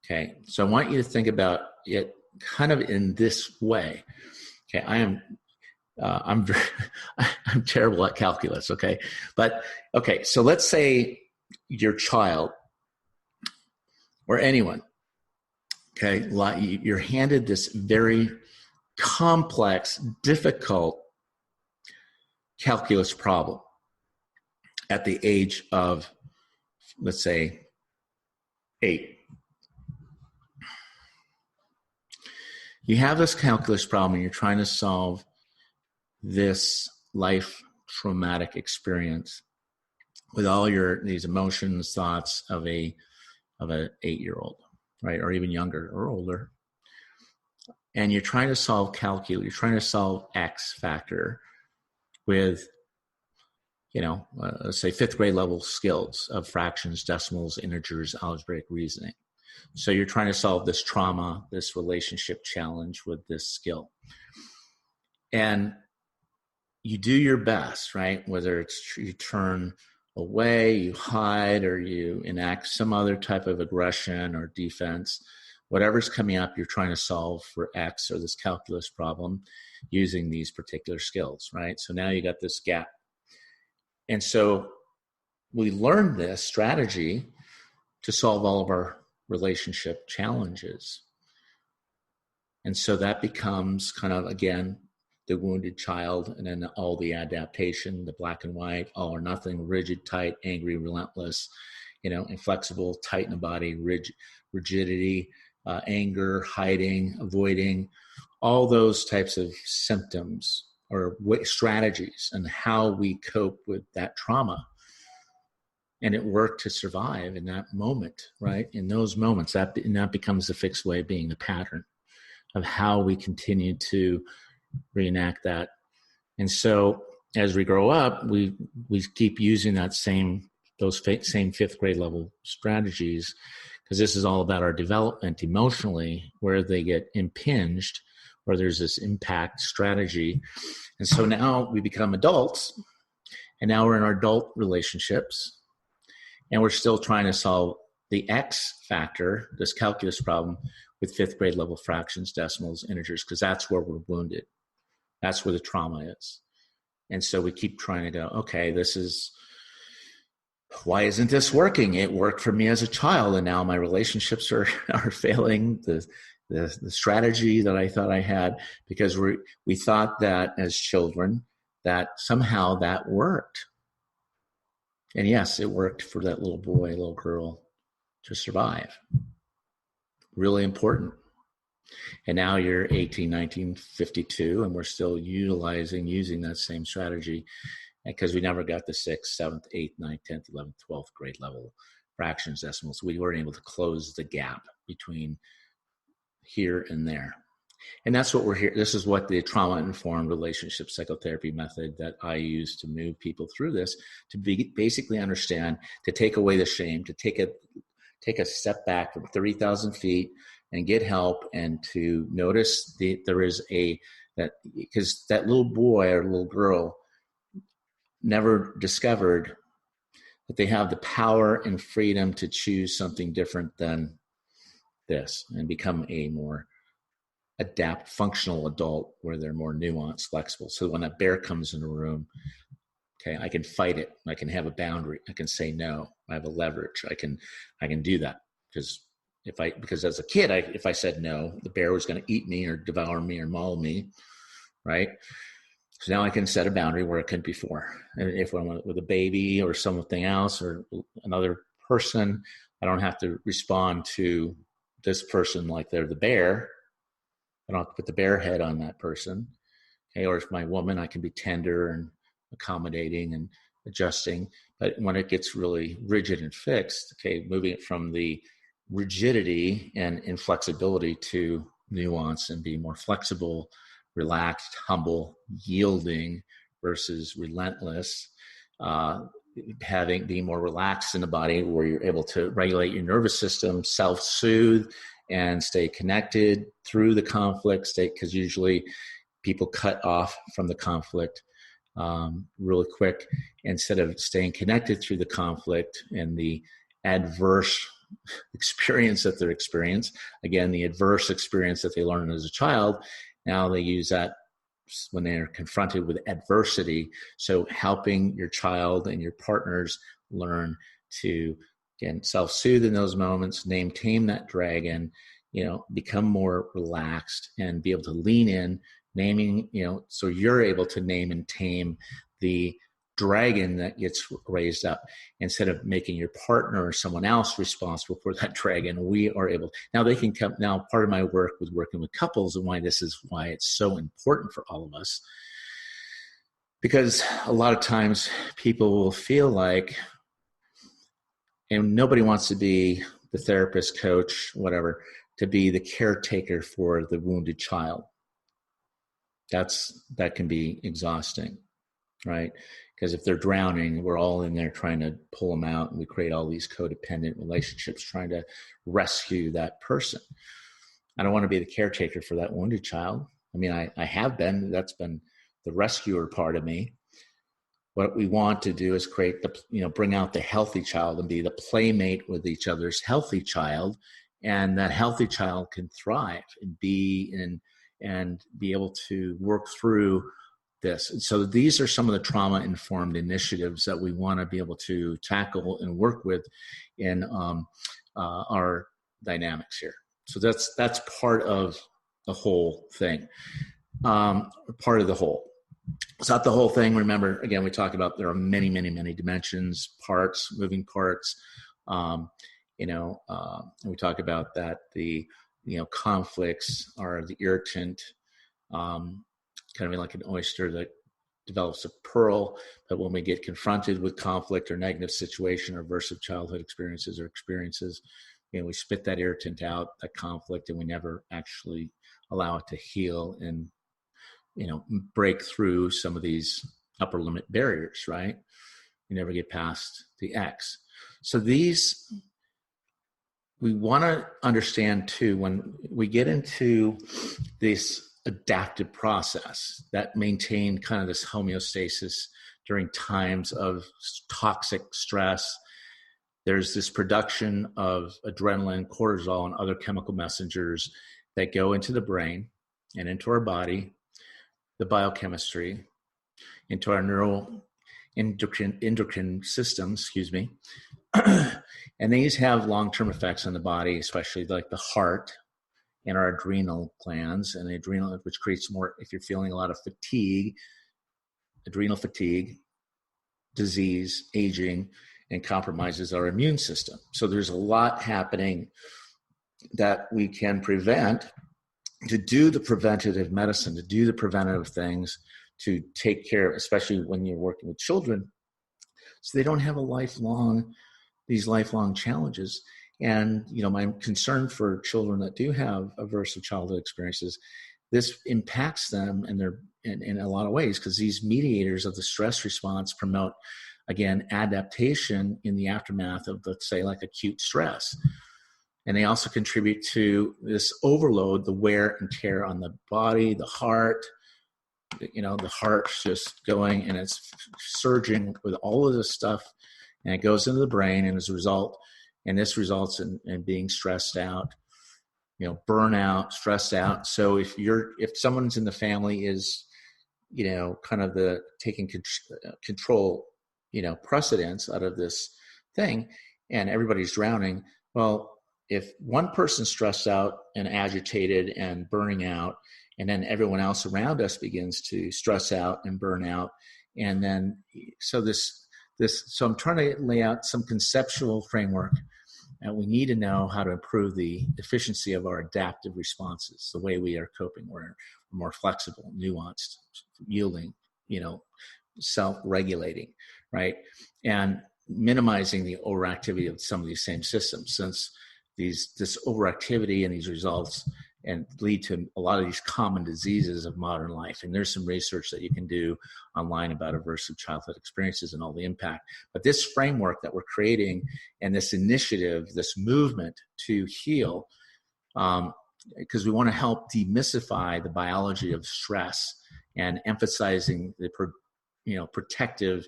Okay. So I want you to think about it kind of in this way. Okay. I'm terrible at calculus. Okay. But okay. So let's say your child or anyone, okay, you're handed this very complex, difficult calculus problem at the age of, let's say, 8. You have this calculus problem and you're trying to solve this life traumatic experience with all these emotions, thoughts of an 8-year-old, right? Or even younger or older. And you're trying to solve calculus, you're trying to solve X factor with, let's say 5th grade level skills of fractions, decimals, integers, algebraic reasoning. So you're trying to solve this trauma, this relationship challenge with this skill. And you do your best, right? Whether it's you turn away, you hide, or you enact some other type of aggression or defense, whatever's coming up, you're trying to solve for X or this calculus problem using these particular skills, right? So now you got this gap. And so we learned this strategy to solve all of our relationship challenges. And so that becomes kind of, again, the wounded child, and then all the adaptation, the black and white, all or nothing, rigid, tight, angry, relentless, inflexible, tight in the body, rigidity, anger, hiding, avoiding, all those types of symptoms or strategies and how we cope with that trauma. And it worked to survive in that moment, right? In those moments, that becomes the fixed way of being, the pattern of how we continue to reenact that. And so as we grow up, we keep using those same 5th grade level strategies, because this is all about our development emotionally, where they get impinged, or there's this impact strategy. And so now we become adults, and now we're in our adult relationships, and we're still trying to solve the X factor, this calculus problem, with fifth grade level fractions, decimals, integers, because that's where we're wounded. That's where the trauma is. And so we keep trying to go, okay, why isn't this working? It worked for me as a child, and now my relationships are failing. The strategy that I thought I had, because we thought that as children that somehow that worked. And yes, it worked for that little boy, little girl to survive. Really important. And now you're 18, 19, 52, and we're still using that same strategy, because we never got the 6th, 7th, 8th, 9th, 10th, 11th, 12th grade level fractions, decimals. We weren't able to close the gap between here and there. And that's what we're here. This is what the trauma-informed relationship psychotherapy method that I use to move people through this, to basically understand, to take away the shame, to take a step back from 30,000 feet and get help, and to notice there is because that little boy or little girl never discovered that they have the power and freedom to choose something different than this and become a more functional adult, where they're more nuanced, flexible. So when a bear comes in a room, okay, I can fight it. I can have a boundary. I can say no. I have a leverage. I can do that, because as a kid, if I said no, the bear was going to eat me or devour me or maul me, right? So now I can set a boundary where it couldn't before. And if I'm with a baby or something else or another person, I don't have to respond to this person like they're the bear. I don't have to put the bear head on that person. Okay? Or if my woman, I can be tender and accommodating and adjusting. But when it gets really rigid and fixed, okay, moving it from the rigidity and inflexibility to nuance and be more flexible, relaxed, humble, yielding versus relentless, being more relaxed in the body, where you're able to regulate your nervous system, self-soothe, and stay connected through the conflict state, because usually people cut off from the conflict really quick, instead of staying connected through the conflict and the adverse experience that they're experiencing. Again, the adverse experience that they learned as a child, now they use that when they're confronted with adversity. So helping your child and your partners learn to, again, self-soothe in those moments, tame that dragon, become more relaxed and be able to lean in, naming, so you're able to name and tame the dragon that gets raised up, instead of making your partner or someone else responsible for that dragon. We are able, now they can come. Now, part of my work with working with couples, and why it's so important for all of us, because a lot of times people will feel like, and nobody wants to be the therapist, coach, whatever, to be the caretaker for the wounded child. That can be exhausting, right? Because if they're drowning, we're all in there trying to pull them out, and we create all these codependent relationships trying to rescue that person. I don't want to be the caretaker for that wounded child. I mean, I have been. That's been the rescuer part of me. What we want to do is bring out the healthy child and be the playmate with each other's healthy child, and that healthy child can thrive and be able to work through this. And so these are some of the trauma-informed initiatives that we want to be able to tackle and work with in our dynamics here. So that's part of the whole thing, part of the whole. It's not the whole thing. Remember, again, we talked about there are many, many, many dimensions, parts, moving parts. And we talk about that the conflicts are the irritant, kind of like an oyster that develops a pearl. But when we get confronted with conflict or negative situation or aversive childhood experiences, we spit that irritant out, that conflict, and we never actually allow it to heal and break through some of these upper limit barriers, right? We never get past the X. So we want to understand too, when we get into this adaptive process that maintain kind of this homeostasis during times of toxic stress, there's this production of adrenaline, cortisol, and other chemical messengers that go into the brain and into our body, the biochemistry, into our endocrine systems, and these have long-term effects on the body, especially like the heart and our adrenal glands, and the adrenal, which creates more, if you're feeling a lot of fatigue, adrenal fatigue, disease, aging, and compromises our immune system. So there's a lot happening that we can prevent, to do the preventative medicine, to do the preventative things, to take care, especially when you're working with children, so they don't have these lifelong challenges. And, my concern for children that do have aversive childhood experiences, this impacts them in a lot of ways, because these mediators of the stress response promote, again, adaptation in the aftermath of, let's say, like acute stress. And they also contribute to this overload, the wear and tear on the body, the heart. The heart's just going and it's surging with all of this stuff, and it goes into the brain, and as a result, and this results in being stressed out, burnout, stressed out. So if someone's in the family is, kind of the taking control, precedence out of this thing, and everybody's drowning, well, if one person's stressed out and agitated and burning out, and then everyone else around us begins to stress out and burn out, and then so I'm trying to lay out some conceptual framework, and we need to know how to improve the efficiency of our adaptive responses, the way we are coping. We're more flexible, nuanced, yielding, self-regulating, right? And minimizing the overactivity of some of these same systems, since this overactivity and these results and lead to a lot of these common diseases of modern life. And there's some research that you can do online about aversive childhood experiences and all the impact. But this framework that we're creating, and this initiative, this movement to heal, because we want to help demystify the biology of stress, and emphasizing the protective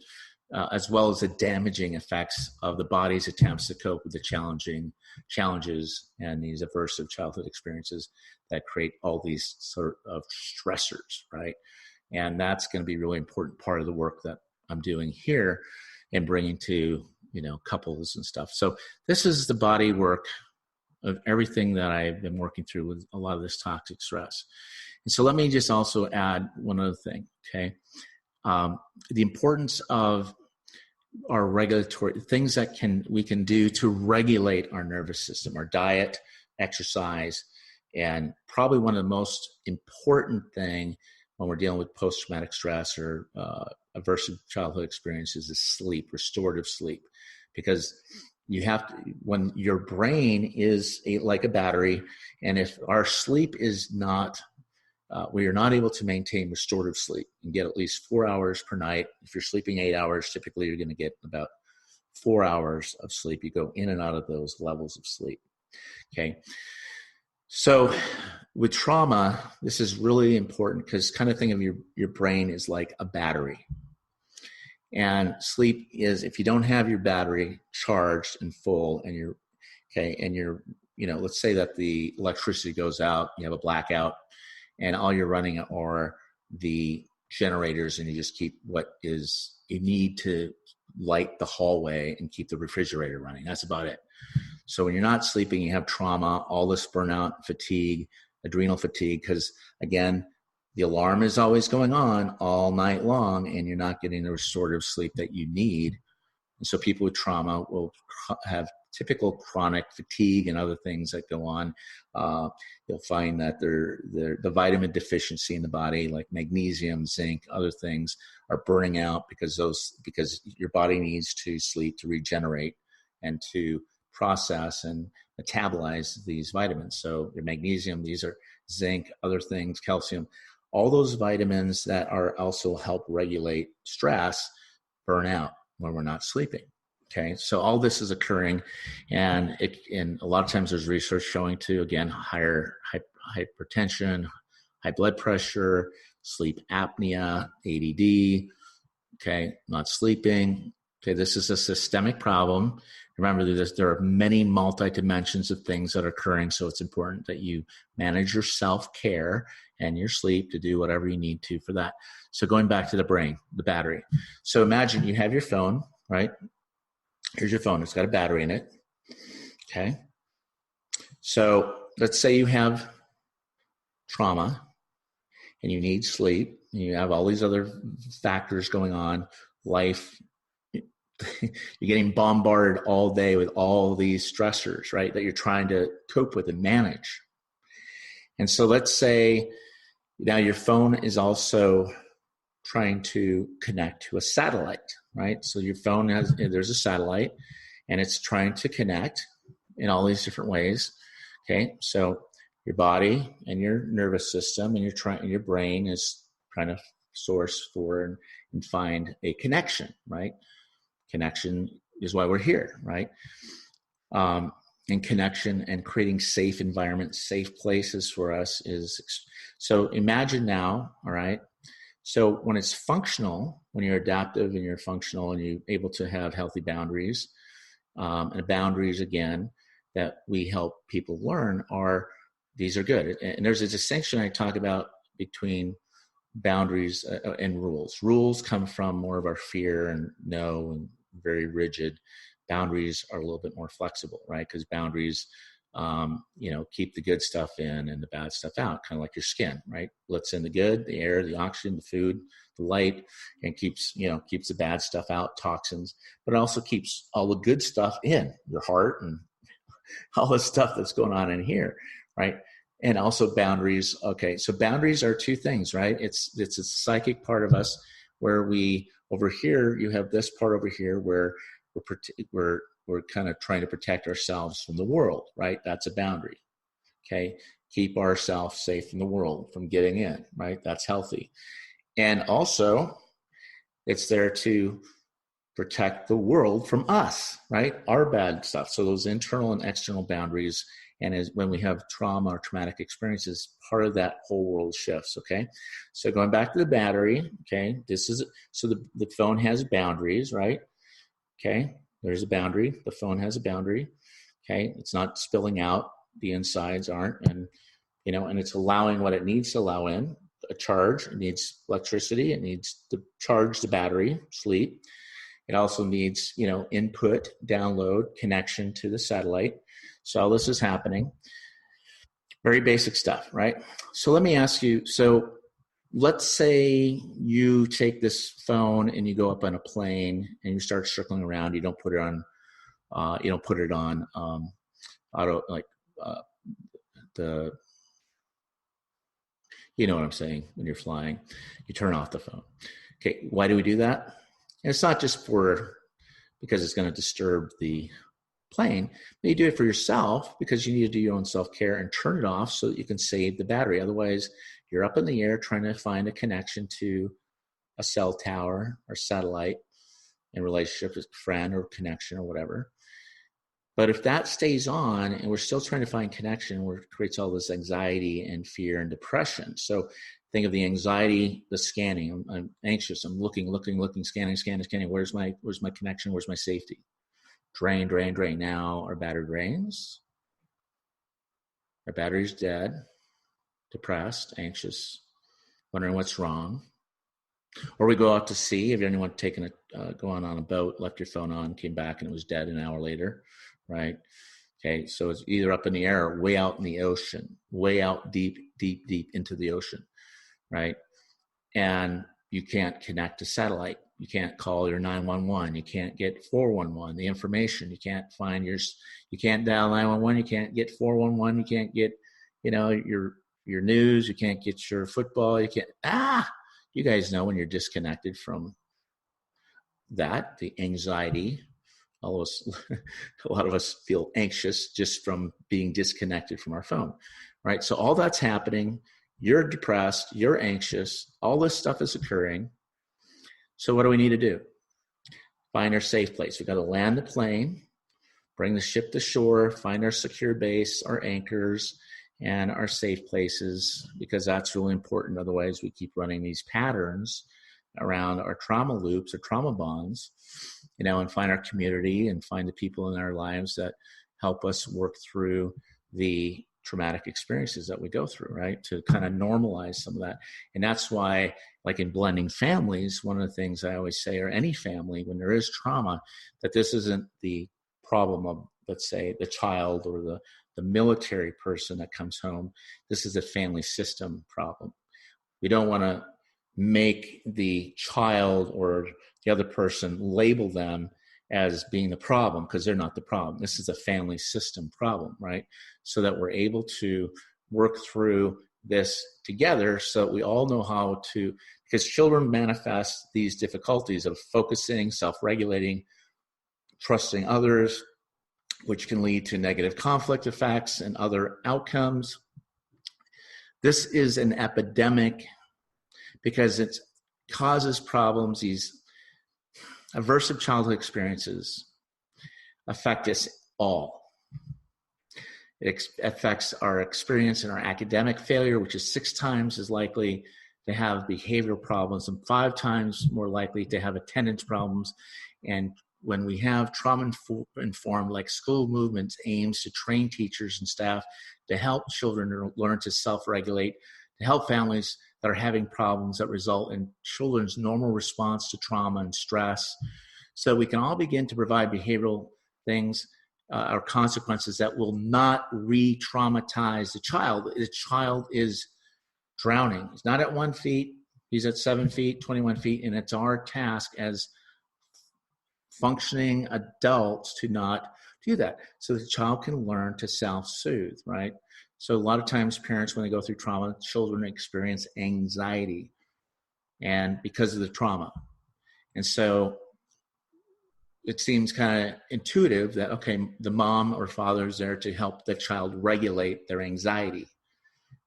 as well as the damaging effects of the body's attempts to cope with the challenges and these aversive childhood experiences that create all these sort of stressors, right? And that's going to be a really important part of the work that I'm doing here and bringing to, couples and stuff. So this is the body work of everything that I've been working through with a lot of this toxic stress. And so let me just also add one other thing, okay? The importance of our regulatory things that we can do to regulate our nervous system, our diet, exercise, and probably one of the most important thing when we're dealing with post-traumatic stress or aversive childhood experiences is sleep, restorative sleep, because you have to, when your brain is like a battery, and if our sleep is not we are not able to maintain restorative sleep and get at least 4 hours per night. If you're sleeping 8 hours, typically you're going to get about 4 hours of sleep. You go in and out of those levels of sleep. Okay. So with trauma, this is really important, because kind of think of your brain is like a battery. And sleep is, if you don't have your battery charged and full, and you're let's say that the electricity goes out, you have a blackout, and all you're running are the generators, and you just keep you need to light the hallway and keep the refrigerator running. That's about it. So when you're not sleeping, you have trauma, all this burnout, fatigue, adrenal fatigue, because again, the alarm is always going on all night long, and you're not getting the restorative sleep that you need. And so people with trauma will have typical chronic fatigue and other things that go on. You'll find that the vitamin deficiency in the body, like magnesium, zinc, other things, are burning out because your body needs to sleep to regenerate and to process and metabolize these vitamins. So your magnesium, these are zinc, other things, calcium, all those vitamins that are also help regulate stress, burn out when we're not sleeping. Okay, so all this is occurring, and a lot of times there's research showing to, again, higher hypertension, high blood pressure, sleep apnea, ADD, okay, not sleeping. Okay, this is a systemic problem Remember this, there are many multi-dimensions of things that are occurring, so it's important that you manage your self-care and your sleep to do whatever you need to for that. So going back to the brain, the battery. So imagine you have your phone, right? Here's your phone. It's got a battery in it. Okay. So let's say you have trauma and you need sleep, and you have all these other factors going on, life. You're getting bombarded all day with all these stressors, right, that you're trying to cope with and manage. And so let's say now your phone is also trying to connect to a satellite, right? So your phone there's a satellite and it's trying to connect in all these different ways. Okay. So your body and your nervous system and your brain is trying to source for and find a connection, right? Connection is why we're here, right? And connection and creating safe environments, safe places for us is, so imagine now, all right? So when it's functional, when you're adaptive and you're functional and you're able to have healthy boundaries, and boundaries, again, that we help people learn these are good. And there's a distinction I talk about between boundaries and rules. Rules come from more of our fear and no and very rigid. Boundaries are a little bit more flexible, right? Because boundaries, keep the good stuff in and the bad stuff out, kind of like your skin, right? Lets in the good, the air, the oxygen, the food, the light, and keeps the bad stuff out, toxins, but it also keeps all the good stuff in your heart and all the stuff that's going on in here, right? And also boundaries. Okay, so boundaries are two things, right? It's a psychic part of us where over here, you have this part over here where we're kind of trying to protect ourselves from the world, right? That's a boundary. Okay, keep ourselves safe from the world, from getting in, right? That's healthy. And also, it's there to protect the world from us, right? Our bad stuff. So those internal and external boundaries, and when we have trauma or traumatic experiences, part of that whole world shifts, okay? So going back to the battery, okay, so the phone has boundaries, right? Okay, there's a boundary. The phone has a boundary, okay? It's not spilling out. The insides aren't, and it's allowing what it needs to allow in. A charge, it needs electricity, it needs to charge the battery, sleep. It also needs, input, download, connection to the satellite. So all this is happening. Very basic stuff, right? So let me ask you, so let's say you take this phone and you go up on a plane and you start circling around. You don't put it on, auto, like you know what I'm saying, when you're flying, you turn off the phone. Okay, why do we do that? And it's not just because it's going to disturb the plane, but you do it for yourself because you need to do your own self-care and turn it off so that you can save the battery. Otherwise, you're up in the air trying to find a connection to a cell tower or satellite in relationship with a friend or connection or whatever. But if that stays on and we're still trying to find connection, where it creates all this anxiety and fear and depression. So think of the anxiety, the scanning. I'm anxious. I'm looking, scanning. Where's my connection? Where's my safety? Drain. Now our battery drains. Our battery's dead, depressed, anxious, wondering what's wrong. Or we go out to sea. Have anyone going on a boat, left your phone on, came back and it was dead an hour later, right? Okay, so it's either up in the air or way out in the ocean, way out deep into the ocean, right? And you can't connect to satellite. You can't call your 911. You can't get 411, the information. You can't find you can't dial 911. You can't get 411. You can't get, your news. You can't get your football. You can't, you guys know when you're disconnected from that, the anxiety. A lot of us feel anxious just from being disconnected from our phone, right? So all that's happening. You're depressed, you're anxious, all this stuff is occurring. So what do we need to do? Find our safe place. We've got to land the plane, bring the ship to shore, find our secure base, our anchors, and our safe places, because that's really important. Otherwise, we keep running these patterns around our trauma loops or trauma bonds, and find our community and find the people in our lives that help us work through the traumatic experiences that we go through, right? To kind of normalize some of that. And that's why, like in blending families, one of the things I always say, or any family, when there is trauma, that this isn't the problem of, let's say, the child or the military person that comes home. This is a family system problem. We don't want to make the child or the other person label them as being the problem, because they're not the problem. This is a family system problem, right? So that we're able to work through this together so that we all know how to, because children manifest these difficulties of focusing, self-regulating, trusting others, which can lead to negative conflict effects and other outcomes. This is an epidemic because it causes problems. These aversive childhood experiences affect us all. It affects our experience in our academic failure, which is 6 times as likely to have behavioral problems and 5 times more likely to have attendance problems. And when we have trauma-informed, like school movements aims to train teachers and staff to help children learn to self-regulate, to help families that are having problems that result in children's normal response to trauma and stress, so we can all begin to provide behavioral things or consequences that will not re-traumatize the child. The child is drowning. He's not at 1 feet. He's at 7 feet, 21 feet, and it's our task as functioning adults to not do that, so the child can learn to self-soothe, right? So a lot of times parents, when they go through trauma, children experience anxiety and because of the trauma. And so it seems kind of intuitive that, okay, the mom or father is there to help the child regulate their anxiety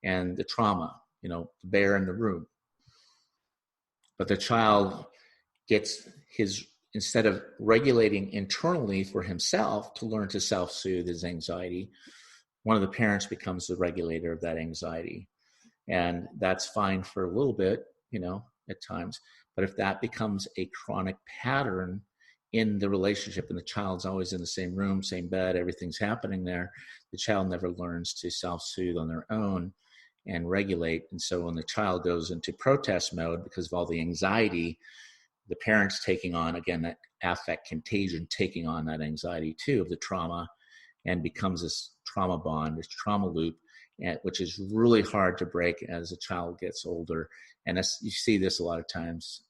and the trauma, the bear in the room. But the child gets instead of regulating internally for himself to learn to self-soothe his anxiety, one of the parents becomes the regulator of that anxiety. And that's fine for a little bit, at times. But if that becomes a chronic pattern in the relationship and the child's always in the same room, same bed, everything's happening there, the child never learns to self-soothe on their own and regulate. And so when the child goes into protest mode because of all the anxiety, the parents taking on, again, that affect contagion, taking on that anxiety too of the trauma, and becomes this trauma bond, this trauma loop, which is really hard to break as a child gets older. And you see this a lot of times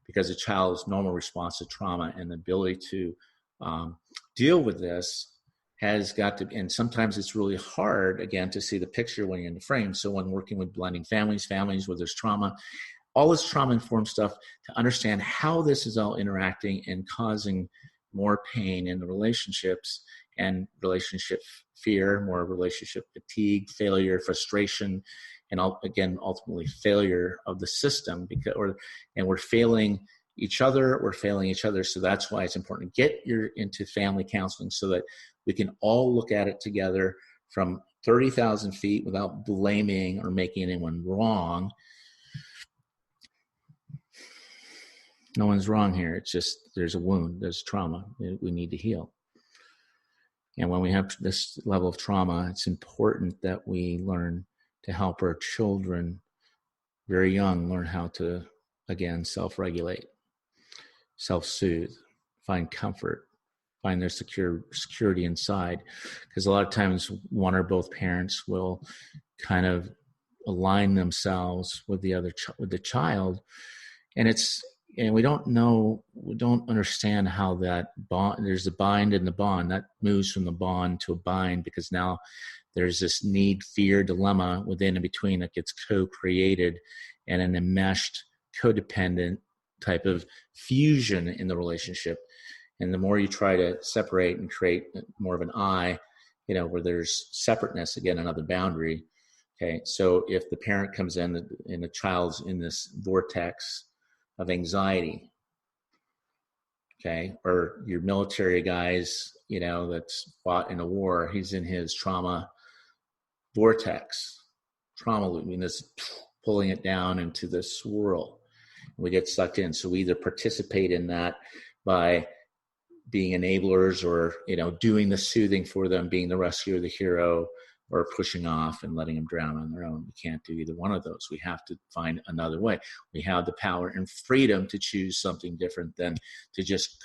because a child's normal response to trauma and the ability to deal with this has got to, and sometimes it's really hard, again, to see the picture when you're in the frame. So when working with blending families where there's trauma, all this trauma-informed stuff, to understand how this is all interacting and causing more pain in the relationships and relationship fear, more relationship fatigue, failure, frustration, and again, ultimately failure of the system and we're failing each other. So that's why it's important to get into family counseling so that we can all look at it together from 30,000 feet without blaming or making anyone wrong. No one's wrong here. It's just there's a wound, there's trauma we need to heal. And when we have this level of trauma, it's important that we learn to help our children very young learn how to, again, self-regulate, self-soothe, find comfort, find their security inside. Because a lot of times one or both parents will kind of align themselves with with the child, and we don't understand how that bond, there's a bind in the bond that moves from the bond to a bind, because now there's this need, fear, dilemma within and between that gets co-created and an enmeshed, codependent type of fusion in the relationship. And the more you try to separate and create more of an I, where there's separateness, again, another boundary. Okay, so if the parent comes in and the child's in this vortex of anxiety, okay, or your military guys, that's fought in a war, he's in his trauma vortex, trauma loop, this pulling it down into this swirl. We get sucked in. So we either participate in that by being enablers or, doing the soothing for them, being the rescuer, the hero, or pushing off and letting them drown on their own. We can't do either one of those. We have to find another way. We have the power and freedom to choose something different than to just,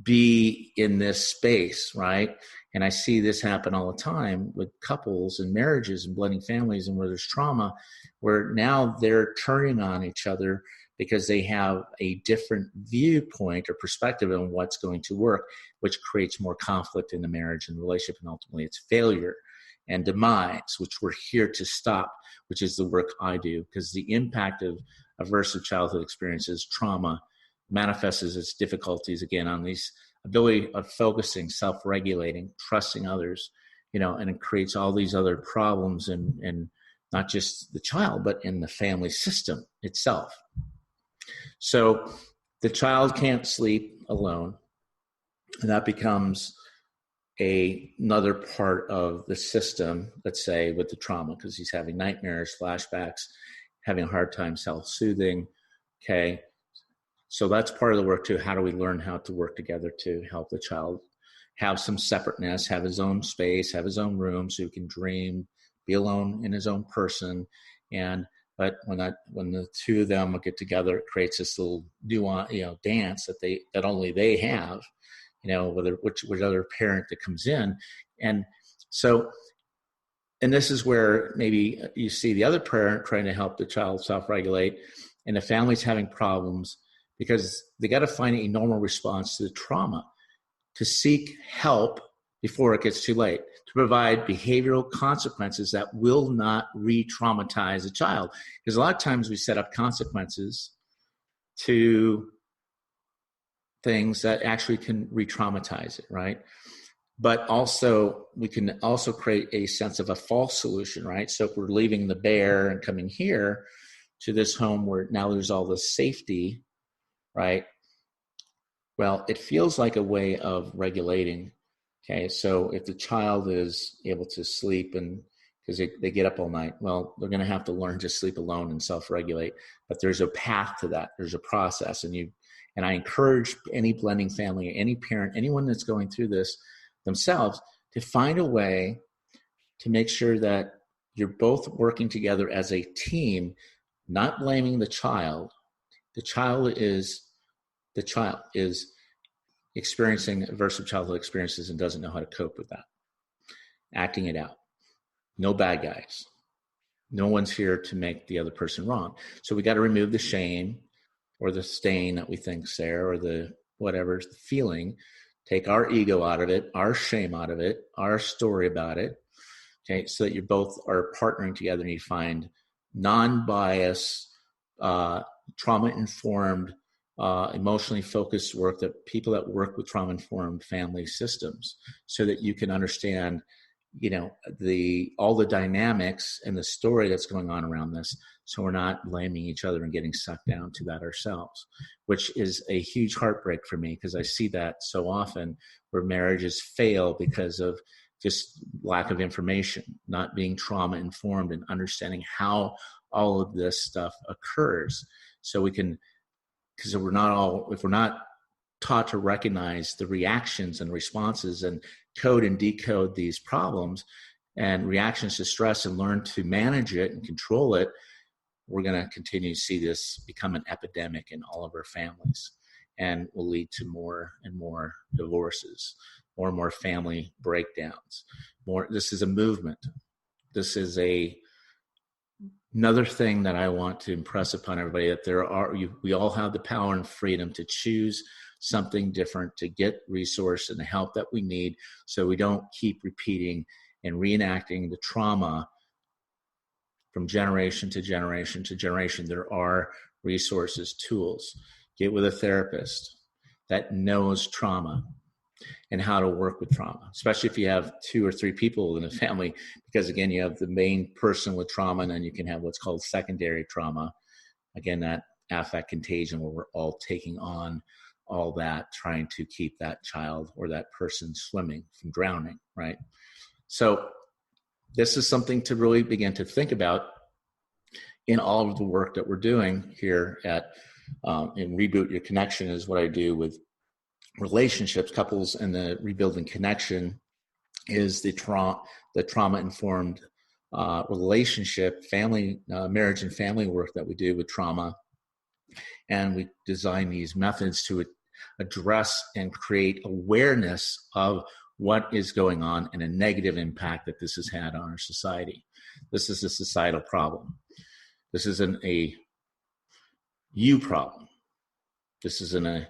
be in this space, right? And I see this happen all the time with couples and marriages and blending families, and where there's trauma, where now they're turning on each other because they have a different viewpoint or perspective on what's going to work, which creates more conflict in the marriage and relationship, and ultimately it's failure and demise, which we're here to stop, which is the work I do, because the impact of aversive childhood experiences, trauma, manifests as its difficulties again on these ability of focusing, self-regulating, trusting others, and it creates all these other problems and not just the child, but in the family system itself. So the child can't sleep alone, and that becomes another part of the system, let's say with the trauma, because he's having nightmares, flashbacks, having a hard time self-soothing, okay? So that's part of the work too. How do we learn how to work together to help the child have some separateness, have his own space, have his own room so he can dream, be alone in his own person. But when the two of them get together, it creates this little nuance, dance that only they have, which other parent that comes in. And this is where maybe you see the other parent trying to help the child self-regulate, and the family's having problems because they got to find a normal response to the trauma, to seek help before it gets too late, to provide behavioral consequences that will not re-traumatize a child. Because a lot of times we set up consequences to things that actually can re-traumatize it, right? But also, we can also create a sense of a false solution, right? So if we're leaving the bear and coming here to this home where now there's all this safety, right? Well, it feels like a way of regulating. Okay, so if the child is able to sleep and because they get up all night, well, they're going to have to learn to sleep alone and self-regulate. But there's a path to that. There's a process, and I encourage any blending family, any parent, anyone that's going through this themselves to find a way to make sure that you're both working together as a team, not blaming the child. The child is experiencing aversive childhood experiences and doesn't know how to cope with that. Acting it out. No bad guys. No one's here to make the other person wrong. So we got to remove the shame or the stain that we think's there, or the whatever's the feeling. Take our ego out of it, our shame out of it, our story about it. Okay, so that you both are partnering together and you find non-biased, trauma-informed, emotionally focused work, that people that work with trauma-informed family systems, so that you can understand, all the dynamics and the story that's going on around this. So we're not blaming each other and getting sucked down to that ourselves, which is a huge heartbreak for me, because I see that so often where marriages fail because of just lack of information, not being trauma informed and understanding how all of this stuff occurs. So we can, because if we're not taught to recognize the reactions and responses and code and decode these problems and reactions to stress and learn to manage it and control it, we're going to continue to see this become an epidemic in all of our families, and will lead to more and more divorces, more and more family breakdowns. This is a movement. This is another thing that I want to impress upon everybody, that we all have the power and freedom to choose something different, to get resource and the help that we need, so we don't keep repeating and reenacting the trauma from generation to generation to generation. There are resources, tools. Get with a therapist that knows trauma and how to work with trauma, especially if you have 2 or 3 people in a family, because again, you have the main person with trauma, and then you can have what's called secondary trauma. Again, that affect contagion, where we're all taking on all that, trying to keep that child or that person swimming from drowning, right? So this is something to really begin to think about in all of the work that we're doing here at And Reboot Your Connection is what I do with relationships, couples, and the rebuilding connection is the trauma-informed relationship, family, marriage and family work that we do with trauma. And we design these methods to address and create awareness of what is going on and a negative impact that this has had on our society. This is a societal problem. This isn't a you problem. This isn't a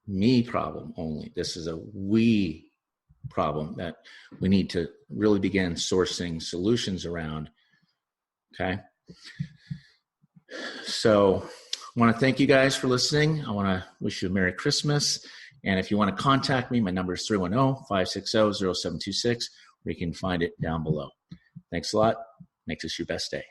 me problem only. This is a we problem that we need to really begin sourcing solutions around. Okay. So I want to thank you guys for listening. I want to wish you a Merry Christmas. And if you want to contact me, my number is 310-560-0726, or you can find it down below. Thanks a lot. Make this your best day.